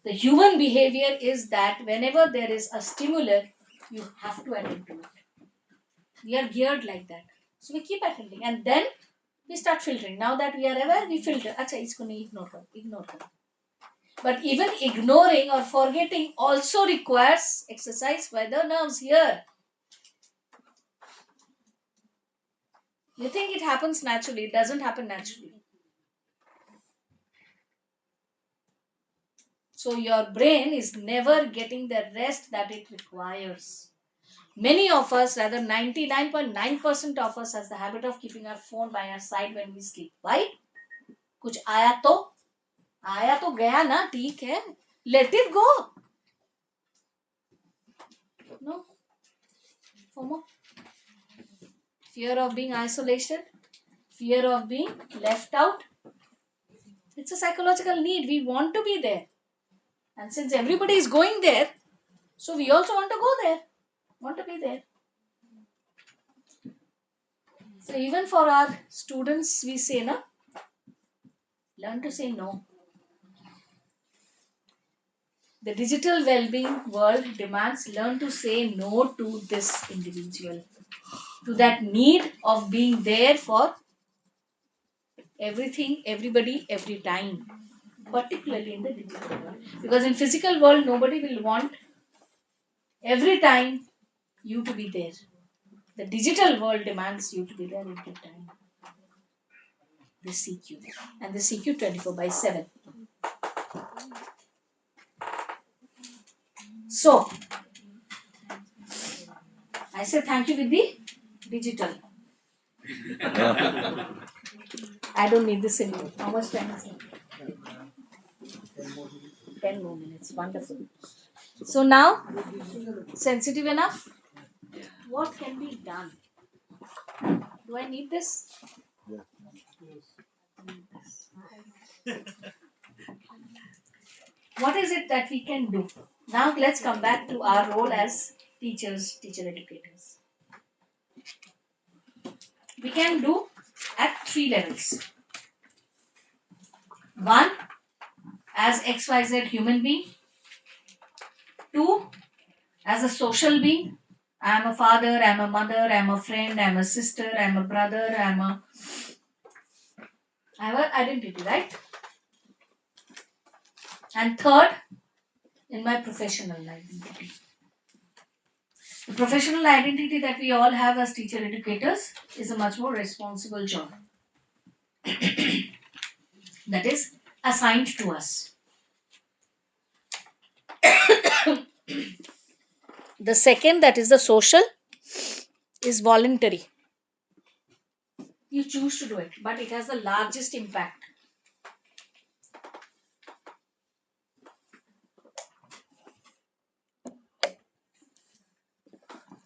Speaker 2: the human behavior is that whenever there is a stimulus, you have to attend to it. We are geared like that. So we keep attending. And then we start filtering. Now that we are aware, we filter. Acha, isko nahi ignore kar. But even ignoring or forgetting also requires exercise by the nerves here. You think it happens naturally. It doesn't happen naturally. So your brain is never getting the rest that it requires. Many of us, rather 99.9% of us, has the habit of keeping our phone by our side when we sleep. Why? कुछ आया तो गया ना ठीक है. Let it go. No. FOMO. Fear of being isolated. Fear of being left out. It's a psychological need. We want to be there. And since everybody is going there, so we also want to go there. Want to be there. So even for our students, we say, na, learn to say no. The digital well-being world demands learn to say no to this individual, to that need of being there for everything, everybody, every time, particularly in the digital world. Because in physical world, nobody will want every time you to be there. The digital world demands you to be there every time. They seek you, and they seek you 24/7. So, I say thank you with the digital. I don't need this anymore. How much time is it? 10 more minutes. Wonderful. So now, sensitive enough? What can be done? Do I need this?
Speaker 3: Yeah.
Speaker 2: What is it that we can do? Now let's come back to our role as teachers, teacher educators. We can do at 3 levels. One, as XYZ human being. Two, as a social being. I'm a father, I'm a mother, I'm a friend, I'm a sister, I'm a brother, I have an identity, right? And third, in my professional identity. The professional identity that we all have as teacher educators is a much more responsible job that is assigned to us. The second, that is the social, is voluntary. You choose to do it, but it has the largest impact.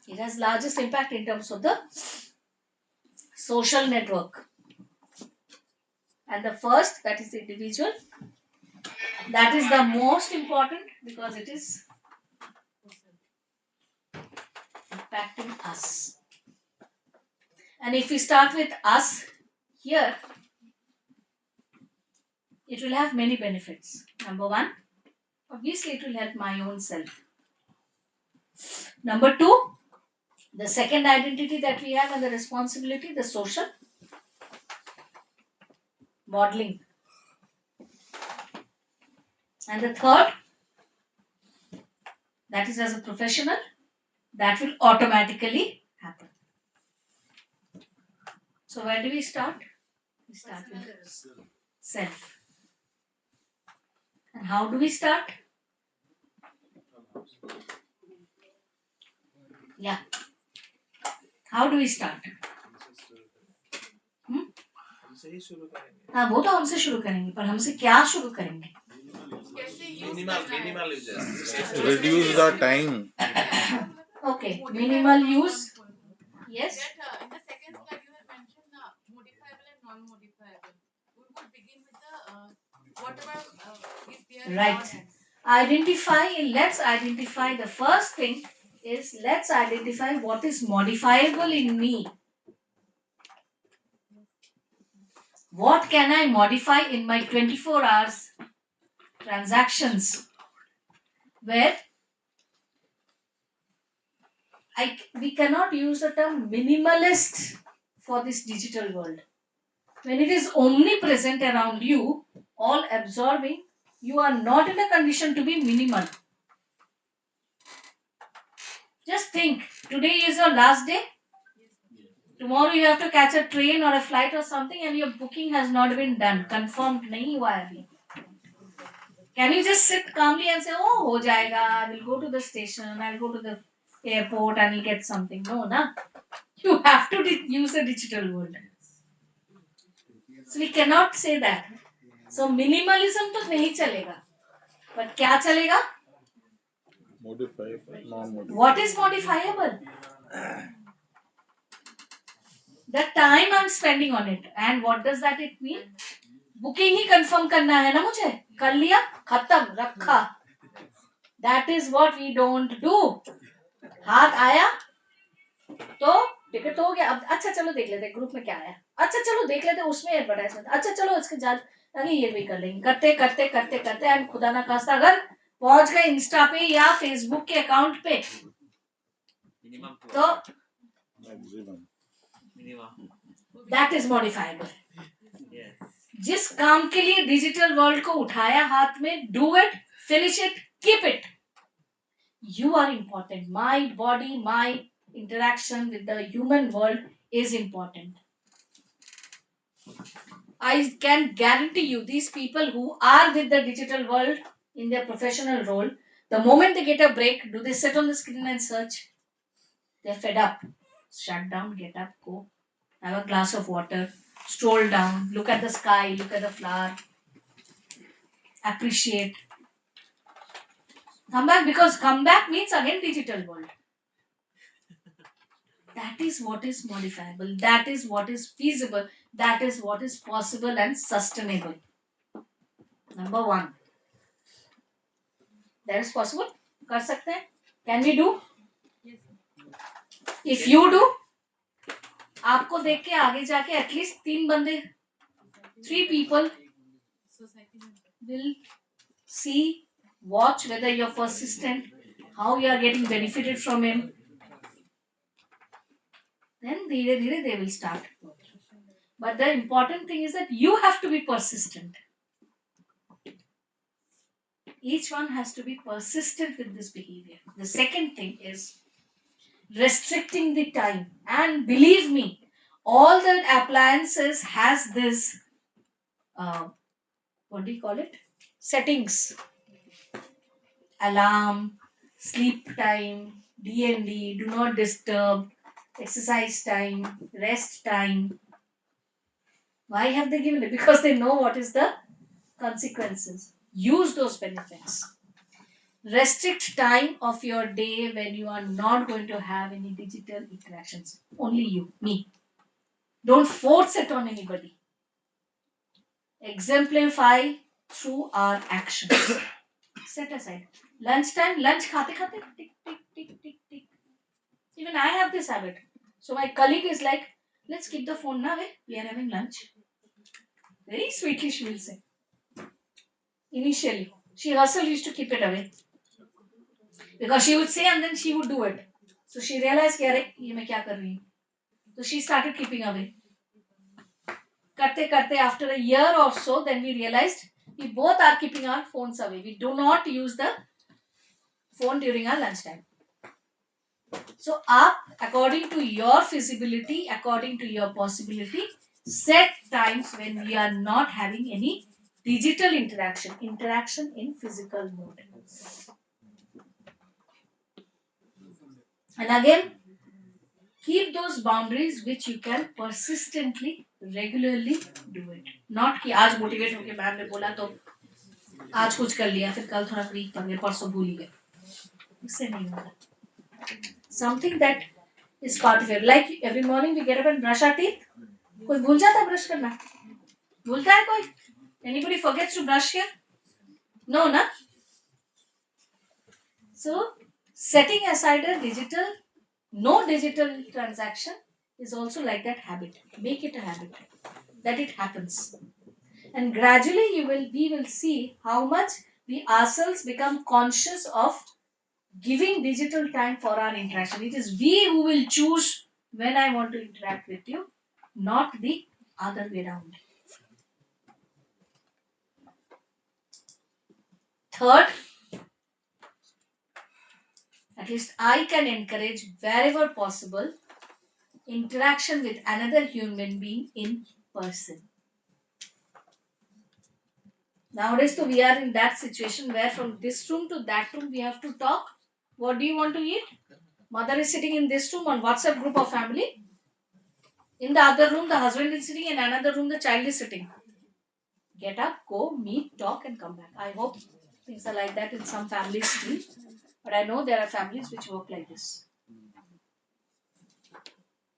Speaker 2: It has largest impact in terms of the social network. And the first, that is the individual, that is the most important because it is impacting us. And if we start with us here, it will have many benefits. Number one, obviously it will help my own self. Number two, the second identity that we have and the responsibility, the social modeling. And the third, that is as a professional, that will automatically happen. So where do we start? We start with self. And how do we start? Yeah. How do we start? हाँ वो तो हमसे शुरू करेंगे पर हमसे क्या शुरू करेंगे?
Speaker 3: Reduce the time.
Speaker 2: Okay, minimal use. Yes.
Speaker 5: In the second slide, you have mentioned modifiable and non-modifiable. We would begin with the whatever is there.
Speaker 2: Right. Let's identify the first thing is let's identify what is modifiable in me. What can I modify in my 24 hours transactions where we cannot use the term minimalist for this digital world. When it is omnipresent around you, all absorbing, you are not in a condition to be minimal. Just think, today is your last day. Tomorrow you have to catch a train or a flight or something and your booking has not been done. Confirmed nahi hua hai abhi. Can you just sit calmly and say, oh, ho jayega, I will go to the station, I'll go to the airport and I'll get something. No, na. You have to use the digital world. So we cannot say that. So minimalism तो नहीं चलेगा. But क्या चलेगा?
Speaker 3: Modifiable, non-modifiable.
Speaker 2: What is modifiable? The time I'm spending on it. And what does that it mean? Booking he confirm करना है ना मुझे. कर लिया, खत्म, रखा. That is what we don't do. हाथ आया तो टिकट हो गया. अब अच्छा चलो देख लेते ग्रुप में क्या आया. अच्छा चलो देख लेते उसमें एडवर्टाइजमेंट. अच्छा चलो इसके जान आगे ये भी कर लेंगे. करते करते करते करते एंड खुदा ना खास्ता अगर पहुंच गए इंस्टा पे या फेसबुक के अकाउंट पे तो दैट इज मॉडिफाइबल. जिस काम के लिए डिजिटल वर्ल्ड को उठाया हाथ में, do it, finish it, keep it. You are important. My body, my interaction with the human world is important. I can guarantee you, these people who are with the digital world in their professional role, the moment they get a break, do they sit on the screen and search? They're fed up. Shut down, get up, go. Have a glass of water, stroll down, look at the sky, look at the flower, appreciate. Come back because come back means again digital world. That is what is modifiable. That is what is feasible. That is what is possible and sustainable. Number one. That is possible. कर सकते हैं. Can we do? If you do, आपको देख के आगे जाके at least 3 बंदे, 3 people will see, watch whether you're persistent, how you are getting benefited from him. then धीरे धीरे they will start. But the important thing is that you have to be persistent. Each one has to be persistent with this behavior. The second thing is restricting the time. And believe me, all the appliances has this, what do you call it? Settings, alarm, sleep time, DND, do not disturb, exercise time, rest time. Why have they given it? Because they know what is the consequences. Use those benefits. Restrict time of your day when you are not going to have any digital interactions. Only you, me. Don't force it on anybody. Exemplify through our actions. Set aside. Lunchtime, lunch khate khate, tick, tick, tick, tick, tick. Even I have this habit. So my colleague is like, let's keep the phone now, eh? We are having lunch. Very sweetly she will say. Initially. She herself used to keep it away. Because she would say and then she would do it. So she realized, कि अरे ये मैं क्या कर रही हूँ. So she started keeping away. करते करते after a year or so, then we realized we both are keeping our phones away. We do not use the phone during our lunchtime. So up according to your feasibility, according to your possibility, set times when we are not having any digital interaction in physical mode. And again, keep those boundaries which you can persistently, regularly do it. Not कि आज motivate होके ma'am ने बोला तो आज कुछ कर लिया फिर कल थोड़ा वीक पड़ गया परसों भूल गए. इससे नहीं होगा. Something that is part of it. Like every morning we get up and brush our teeth. कोई भूल जाता है ब्रश करना? भूलता है कोई? Anybody forgets to brush here? No, na? So setting aside a digital, no digital transaction is also like that habit. Make it a habit that it happens. And gradually we will see how much we ourselves become conscious of giving digital time for our interaction. It is we who will choose when I want to interact with you, not the other way around. Third, at least I can encourage wherever possible interaction with another human being in person. Nowadays, so we are in that situation where from this room to that room we have to talk. What do you want to eat? Mother is sitting in this room on WhatsApp group of family. In the other room, the husband is sitting. In another room, the child is sitting. Get up, go, meet, talk, and come back. I hope things are like that in some families too. But I know there are families which work like this.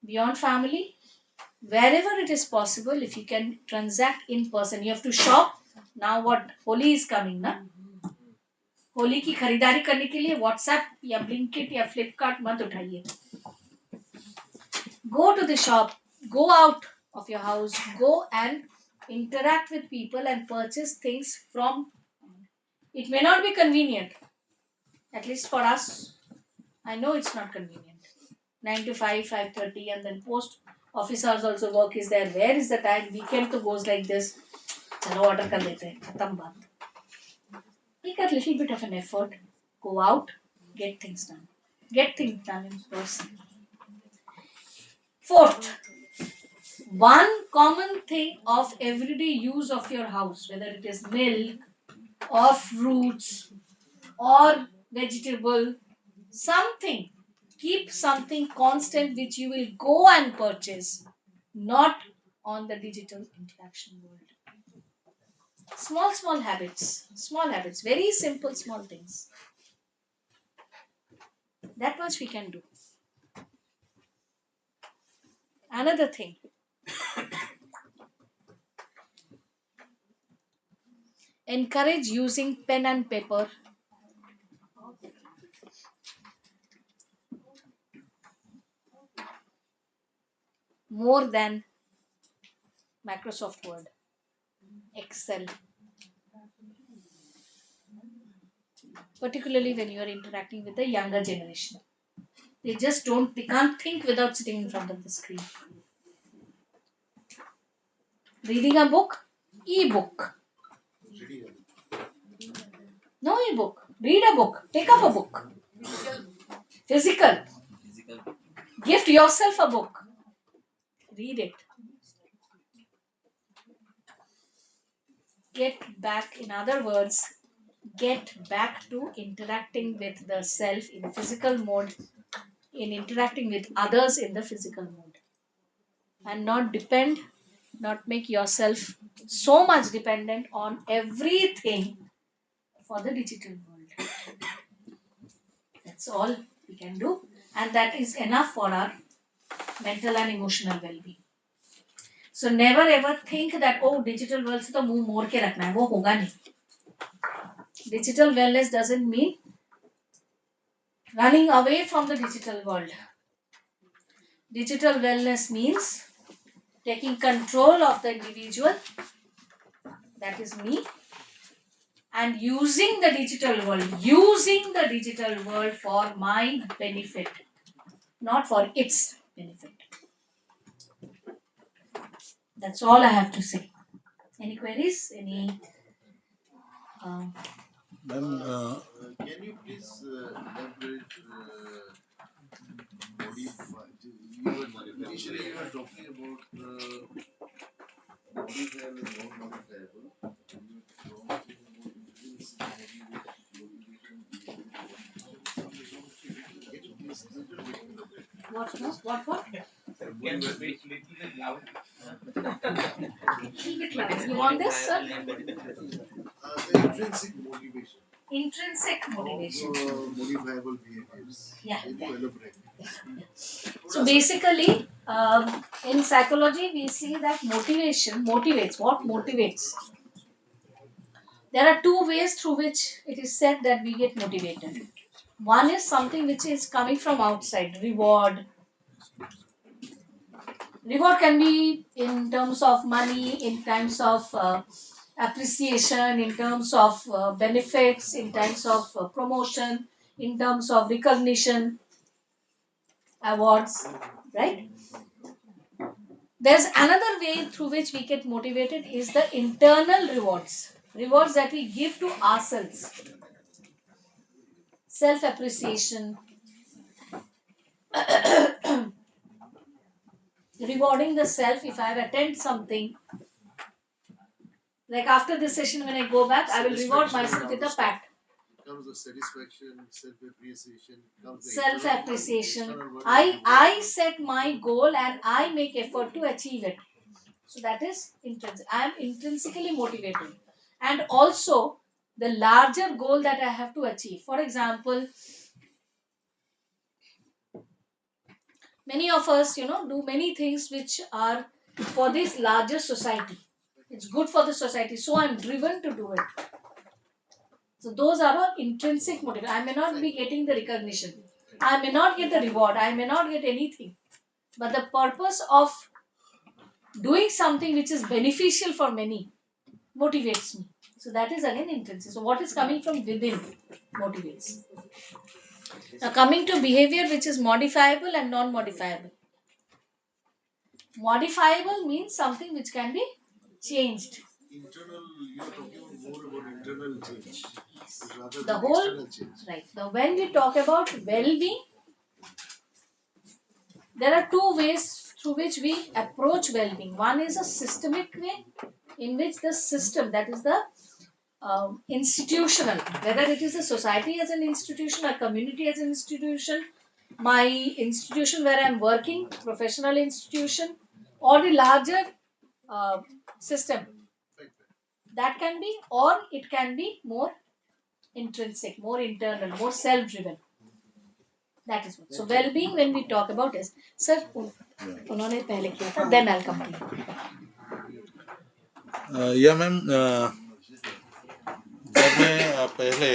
Speaker 2: Beyond family, wherever it is possible, if you can transact in person, you have to shop. Now what? Holi is coming, na? Holi की खरीदारी करने के लिए WhatsApp या Blinkit या फ्लिपकार्ट मत उठाइए. Go to the shop, go out of your house, go and interact with people and purchase things from. It may not be convenient, at least for us. I know it's not convenient. 9 to 5, 5:30, and then post office hours also work is there. Where is the time? Weekend to goes like this. चलो order कर लेते हैं, खत्म बात. Take a little bit of an effort. Go out, get things done. Get things done in person. Fourth, one common thing of everyday use of your house, whether it is milk or fruits or vegetable, something, keep something constant which you will go and purchase, not on the digital interaction world. Small habits, very simple small things. That much we can do. Another thing, encourage using pen and paper more than Microsoft Word, Excel, particularly when you are interacting with the younger generation. They just don't, they can't think without sitting in front of the screen. Reading a book, e-book. No e-book. Read a book. Pick up a book. Physical. Gift yourself a book. Read it. Get back, in other words, get back to interacting with the self in physical mode, in interacting with others in the physical mode. And not make yourself so much dependent on everything for the digital world. That's all we can do. And that is enough for our mental and emotional well-being. So never ever think that oh digital world से तो मुंह मोड़ के रखना है, वो होगा नहीं. Digital wellness doesn't mean running away from the digital world. Digital wellness means taking control of the individual, that is me, and using the digital world for my benefit, not for its benefit. That's all I have to say. Any queries? Any?
Speaker 3: Ma'am,
Speaker 6: Can you please elaborate modify? Initially, you were talking about modifiable and non-modifiable. You were talking about intrinsic motivation, behavior modification. Can you please little bit elaborate?
Speaker 2: What? No? What?
Speaker 6: Can you speak
Speaker 2: Little bit louder. You want this, sir?
Speaker 6: the intrinsic motivation
Speaker 2: Intrinsic
Speaker 6: of
Speaker 2: motivation.
Speaker 6: modifiable behaviors?
Speaker 2: Yeah.
Speaker 6: Can you elaborate?
Speaker 2: So basically, in psychology, we see that motivation motivates. What motivates? There are two ways through which it is said that we get motivated. One is something which is coming from outside, reward. Reward can be in terms of money, in terms of appreciation, in terms of benefits, in terms of promotion, in terms of recognition, awards, right? There's another way through which we get motivated is the internal rewards. Rewards that we give to ourselves. Self appreciation, rewarding the self if I have attended something. Like after this session, when I go back, I will reward myself with a pat.
Speaker 6: It comes the satisfaction, self-appreciation, it comes the
Speaker 2: Self
Speaker 6: internal
Speaker 2: appreciation.
Speaker 6: external world
Speaker 2: I set my goal and I make effort to achieve it. So that is intrinsic. I am intrinsically motivated. And also the larger goal that I have to achieve. For example, many of us, do many things which are for this larger society. It's good for the society. So I'm driven to do it. So those are all intrinsic motive. I may not be getting the recognition. I may not get the reward. I may not get anything. But the purpose of doing something which is beneficial for many motivates me. So that is again intrinsic. So what is coming from within motivates. Now coming to behavior which is modifiable and non-modifiable. Modifiable means something which can be changed.
Speaker 6: internal, you are talking more about internal change rather
Speaker 2: The
Speaker 6: than
Speaker 2: whole
Speaker 6: external change.
Speaker 2: right. Now when we talk about well-being, there are two ways through which we approach well-being. One is a systemic way in which the system, that is the institutional, whether it is a society as an institution, a community as an institution, my institution where I'm working, professional institution, or the larger uh, system,
Speaker 6: Right.
Speaker 2: that can be, or it can be more intrinsic, more internal, more self-driven. That is what. So well-being when we talk about is, sir, उन्होंने पहले किया था, then I'll complete.
Speaker 3: या ma'am, जब मैं पहले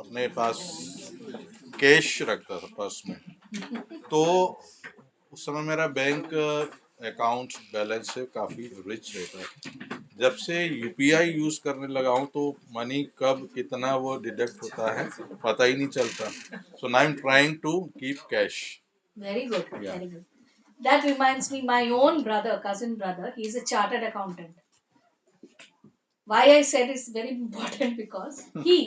Speaker 3: अपने पास cash रखता था पर्स में, तो उस समय मेरा बैंक अकाउंट बैलेंस से काफ़ी रिच रहता था. जब से यूपीआई यूज करने लगा हूँ तो मनी कब कितना वो डिडक्ट होता है पता ही नहीं चलता. So now I am trying to keep cash.
Speaker 2: Very good.
Speaker 3: Yeah.
Speaker 2: Very good. That reminds me, my own brother, cousin brother, he is a chartered accountant. Why I said it's very important because he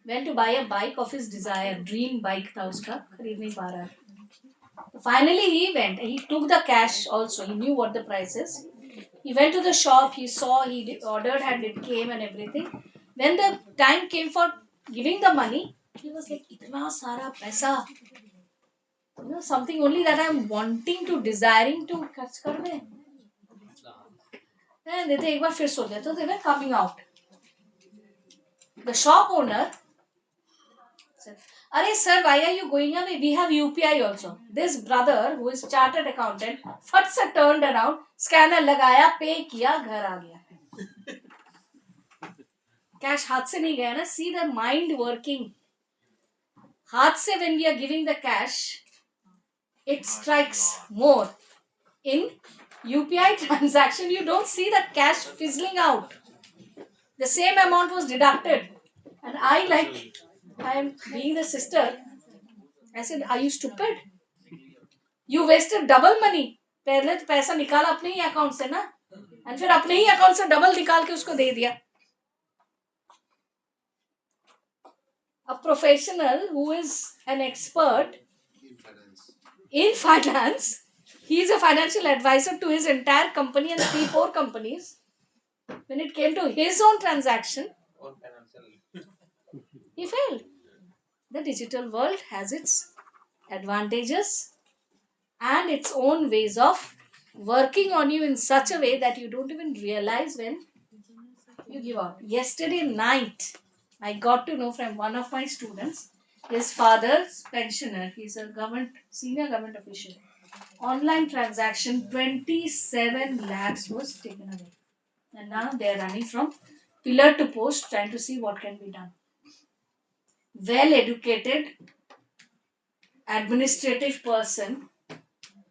Speaker 2: went to buy a bike of his desire, dream bike था उसका, खरीद नहीं पा रहा. Finally he went, he took the cash also, he knew what the price is. He went to the shop, he saw, ordered and it came and everything. When the time came for giving the money, he was like, इतना सारा पैसा, something only that I'm wanting to, desiring to खर्च कर दे. देते एक बार फिर सोच लिया, तो they were coming out. The shop owner said, "Arey sir, why are you going away? We have UPI also." This brother, who is chartered accountant, फट से turned around, scanner लगाया, pay किया, घर आ गया. Cash हाथ से नहीं गया ना. See the mind working. हाथ से when we are giving the cash, it strikes more. In UPI transaction, you don't see the cash fizzling out. The same amount was deducted. And I am being the sister, I said, are you stupid? You wasted double money. पहले तो पैसा निकाला अपने ही account से ना, और फिर अपने ही अकाउंट से डबल निकाल के उसको दे दिया. A professional who is an expert in finance, he is a financial advisor to his entire company and 3-4 companies. When it came to his own transaction, he failed. The digital world has its advantages and its own ways of working on you in such a way that you don't even realize when you give out. Yesterday night, I got to know from one of my students, his father's pensioner, he's a senior government official. Online transaction, 27 lakhs was taken away. And now they are running from pillar to post, trying to see what can be done. Well educated, administrative person,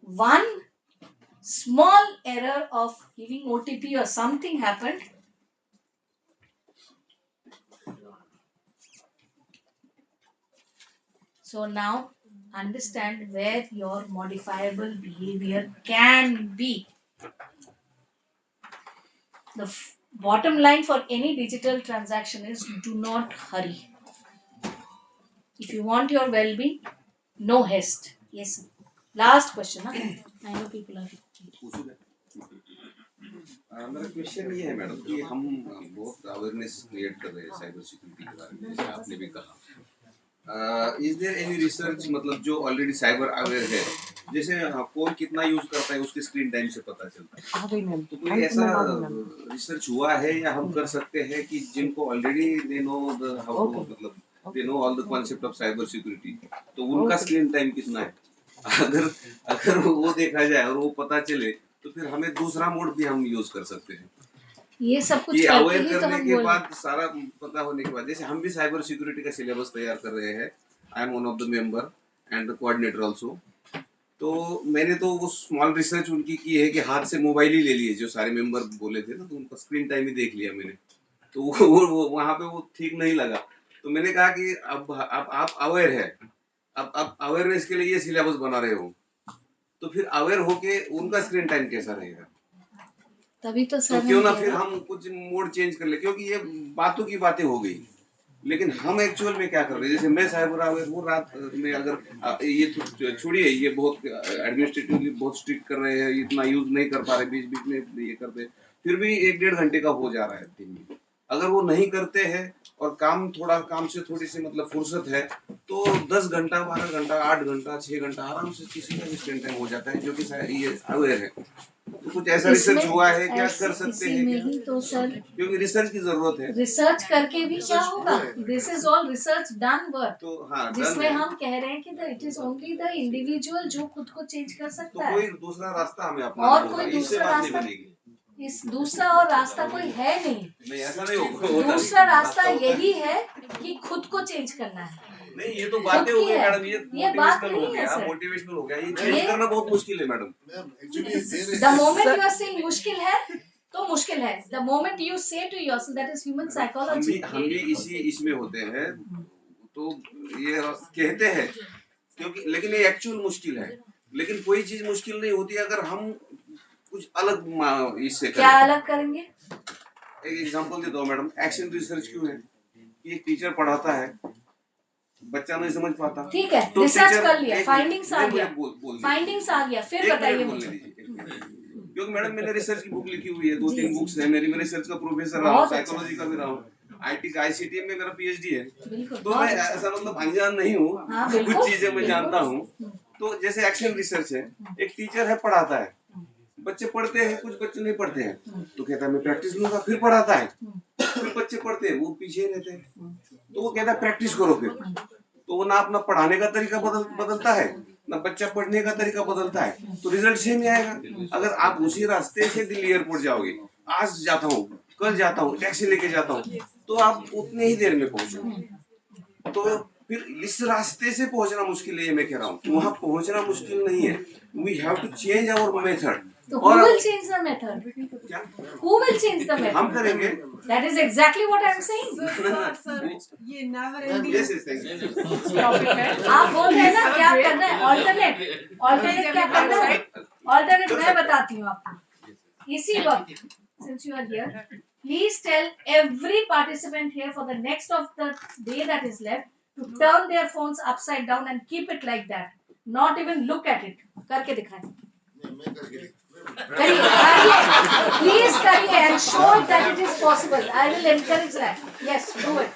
Speaker 2: one small error of giving OTP or something happened. So now understand where your modifiable behavior can be. The bottom line for any digital transaction is do not hurry. If you want your well-being, no haste. Yes, sir. Last question. Huh? I know people are.
Speaker 6: मेरा question ये है madam कि हम बहुत awareness create कर रहे हैं cyber security के बारे में, जैसे आपने भी कहा. इज देयर एनी रिसर्च, मतलब जो ऑलरेडी साइबर अवेयर है, जैसे कौन कितना यूज करता है उसके स्क्रीन टाइम से पता चलता है, तो कोई ऐसा रिसर्च हुआ है या हम कर सकते हैं कि जिनको already they know the how to, मतलब they know all the concept of cyber security, तो उनका स्क्रीन टाइम कितना है? अगर अगर वो देखा जाए और वो पता चले तो फिर हमें दूसरा मोड भी हम यूज कर सकते हैं.
Speaker 2: ये सब कुछ
Speaker 6: ये
Speaker 2: करके
Speaker 6: अवेयर
Speaker 2: ही तो
Speaker 6: करने
Speaker 2: हम
Speaker 6: के
Speaker 2: बोल.
Speaker 6: बाद, सारा पता होने के बाद, जैसे हम भी साइबर सिक्योरिटी का सिलेबस तैयार कर रहे हैं. I am one of the member and the coordinator also. तो मैंने तो वो स्मॉल रिसर्च उनकी की है कि हाथ से मोबाइल ही ले लिए, जो सारे मेंबर बोले थे ना, तो उनका स्क्रीन टाइम ही देख लिया मैंने. तो वो वहां पे वो ठीक नहीं लगा. तो मैंने कहा कि अब आप अवेयर है, अब अवेयरनेस के लिए ये सिलेबस बना रहे हो, तो फिर अवेयर होके उनका स्क्रीन टाइम कैसा रहेगा?
Speaker 2: तभी तो
Speaker 6: तो
Speaker 2: सर
Speaker 6: क्यों
Speaker 2: हम
Speaker 6: ना
Speaker 2: कह
Speaker 6: फिर
Speaker 2: रहे हैं.
Speaker 6: हम कुछ मोड चेंज कर ले, क्योंकि ये बातों की बातें हो गई, लेकिन हम एक्चुअल में क्या कर रहे हैं? जैसे मैं साइबर अवेयर हूँ, रात में अगर ये तो छोड़िए, ये बहुत एडमिनिस्ट्रेटिवली बहुत स्ट्रिक्ट कर रहे हैं, इतना यूज नहीं कर पा रहे, बीच बीच में ये करते, फिर भी 1-1.5 घंटे का हो जा रहा है दिन में. अगर वो नहीं करते हैं और काम से थोड़ी सी मतलब फुर्सत है, तो 10 घंटा, 12 घंटा, 8 घंटा, 6 घंटा आराम से किसी का भी स्क्रीन टाइम हो जाता है, जो कि ये अवेयर है. तो कुछ ऐसा रिसर्च हुआ है क्या? कर सकते हैं क्या?
Speaker 2: ही तो सर
Speaker 6: क्योंकि रिसर्च की जरूरत है.
Speaker 2: रिसर्च करके भी क्या होगा? This is all research done work,
Speaker 6: तो हाँ,
Speaker 2: जिसमें हम कह रहे हैं कि it is only the individual जो खुद को चेंज कर
Speaker 6: तो
Speaker 2: सकता
Speaker 6: कोई
Speaker 2: है.
Speaker 6: दूसरा रास्ता हमें अपनाना
Speaker 2: और
Speaker 6: होगा,
Speaker 2: कोई
Speaker 6: इससे
Speaker 2: दूसरा
Speaker 6: बात नहीं
Speaker 2: रास्ता,
Speaker 6: बनेगी.
Speaker 2: इस दूसरा और रास्ता कोई है नहीं.
Speaker 6: नहीं, ऐसा नहीं होगा.
Speaker 2: दूसरा रास्ता यही है कि खुद को चेंज करना है.
Speaker 6: नहीं, ये तो बातें हो गई मैडम,
Speaker 2: ये बात
Speaker 6: मोटिवेशनल हो
Speaker 2: नहीं है
Speaker 6: गया,
Speaker 2: सर.
Speaker 6: मोटिवेशनल हो गया. ये चेंज करना बहुत मुश्किल है madam.
Speaker 2: The moment you are saying मुश्किल है, तो मुश्किल है. The moment you say to yourself, that is human psychology.
Speaker 6: हम भी इसी इसमें होते हैं, तो ये कहते हैं क्योंकि, लेकिन ये एक्चुअल मुश्किल है. लेकिन कोई चीज मुश्किल नहीं होती अगर हम कुछ अलग इससे
Speaker 2: क्या
Speaker 6: करें.
Speaker 2: अलग करेंगे?
Speaker 6: एक एग्जांपल देता हूँ मैडम. एक्शन रिसर्च क्यों है? एक टीचर पढ़ाता है, बच्चा नहीं समझ पाता.
Speaker 2: ठीक है,
Speaker 6: तो
Speaker 2: रिसर्च
Speaker 6: टीचर
Speaker 2: कर लिया, फाइंडिंग्स आ
Speaker 6: मुझे
Speaker 2: गया,
Speaker 6: बोल
Speaker 2: फाइंडिंग्स आ गया, फिर
Speaker 6: एक
Speaker 2: बताइए
Speaker 6: मिनट
Speaker 2: मुझे.
Speaker 6: बोलने दीजिए, एक मिनट. क्योंकि मैडम मैंने रिसर्च की बुक लिखी हुई है,
Speaker 2: जी,
Speaker 6: 2-3
Speaker 2: जी.
Speaker 6: बुक्स है मेरी. मैं रिसर्च का प्रोफेसर रहा हूँ,
Speaker 2: बहुत अच्छा.
Speaker 6: साइकोलॉजी का भी रहा हूँ, आईसीटी में मेरा पीएचडी है.
Speaker 2: बिल्कुल,
Speaker 6: तो
Speaker 2: बहुत
Speaker 6: मैं
Speaker 2: अच्छा.
Speaker 6: ऐसा मतलब अनजान नहीं हूँ.
Speaker 2: हाँ, बिल्कुल,
Speaker 6: कुछ चीजें मैं
Speaker 2: बिल्कुल.
Speaker 6: जानता हूँ. तो जैसे एक्शन रिसर्च है, एक टीचर है पढ़ाता है, बच्चे पढ़ते हैं, कुछ बच्चे नहीं पढ़ते हैं, तो कहता है मैं प्रैक्टिस लूंगा. फिर पढ़ाता है, फिर बच्चे पढ़ते हैं, वो पीछे रहते हैं, तो वो कहता है प्रैक्टिस करो. फिर तो वो ना अपना पढ़ाने का तरीका बदलता है, ना बच्चा पढ़ने का तरीका बदलता है, तो रिजल्ट सेम ही आएगा. अगर आप उसी रास्ते से दिल्ली एयरपोर्ट जाओगे, आज जाता हूँ, कल जाता हूँ, टैक्सी लेके जाता हूँ, तो आप उतने ही देर में पहुंचोगे. तो फिर इस रास्ते से पहुंचना मुश्किल है, ये मैं कह रहा हूँ. वहां पहुंचना मुश्किल नहीं है. We have to change our method.
Speaker 2: So who will change the method?
Speaker 6: क्या
Speaker 2: Who will change the
Speaker 6: हम
Speaker 2: method?
Speaker 6: करेंगे?
Speaker 2: That is exactly what I am saying.
Speaker 7: ये never ending
Speaker 6: Yes, yes, thank you.
Speaker 7: topic है.
Speaker 2: आप बोल रहे हैं ना क्या करना है? Alternate क्या करना है? Alternate मैं बताती हूँ आपको. इसी वक्त, since you are here, please tell every participant here for the next of the day that is left to turn their phones upside down and keep it like that. Not even look at it. करके दिखाएं. करिए, please करिए and show it that it is possible. I will encourage that. Yes, do it.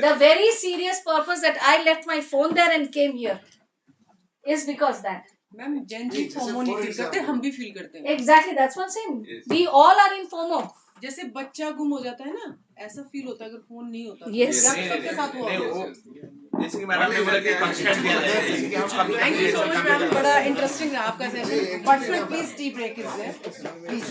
Speaker 2: The very serious purpose that I left my phone there and came here is because that.
Speaker 7: Ma'am Gen Z FOMO नहीं feel करते, हम भी feel करते हैं.
Speaker 2: Exactly, that's what I'm saying. We all are in FOMO.
Speaker 7: जैसे बच्चा गुम हो जाता है ना, ऐसा फील होता है अगर फोन नहीं होता.
Speaker 2: Yes.
Speaker 7: सबके साथ हुआ.
Speaker 6: जैसे कि मैडम ने बोला कि कंस्टेंट देना है, जैसे कि हम कभी
Speaker 7: thank you so much ma'am, बड़ा इंटरेस्टिंग रहा आपका सेशन. बट फिर please tea break is there please.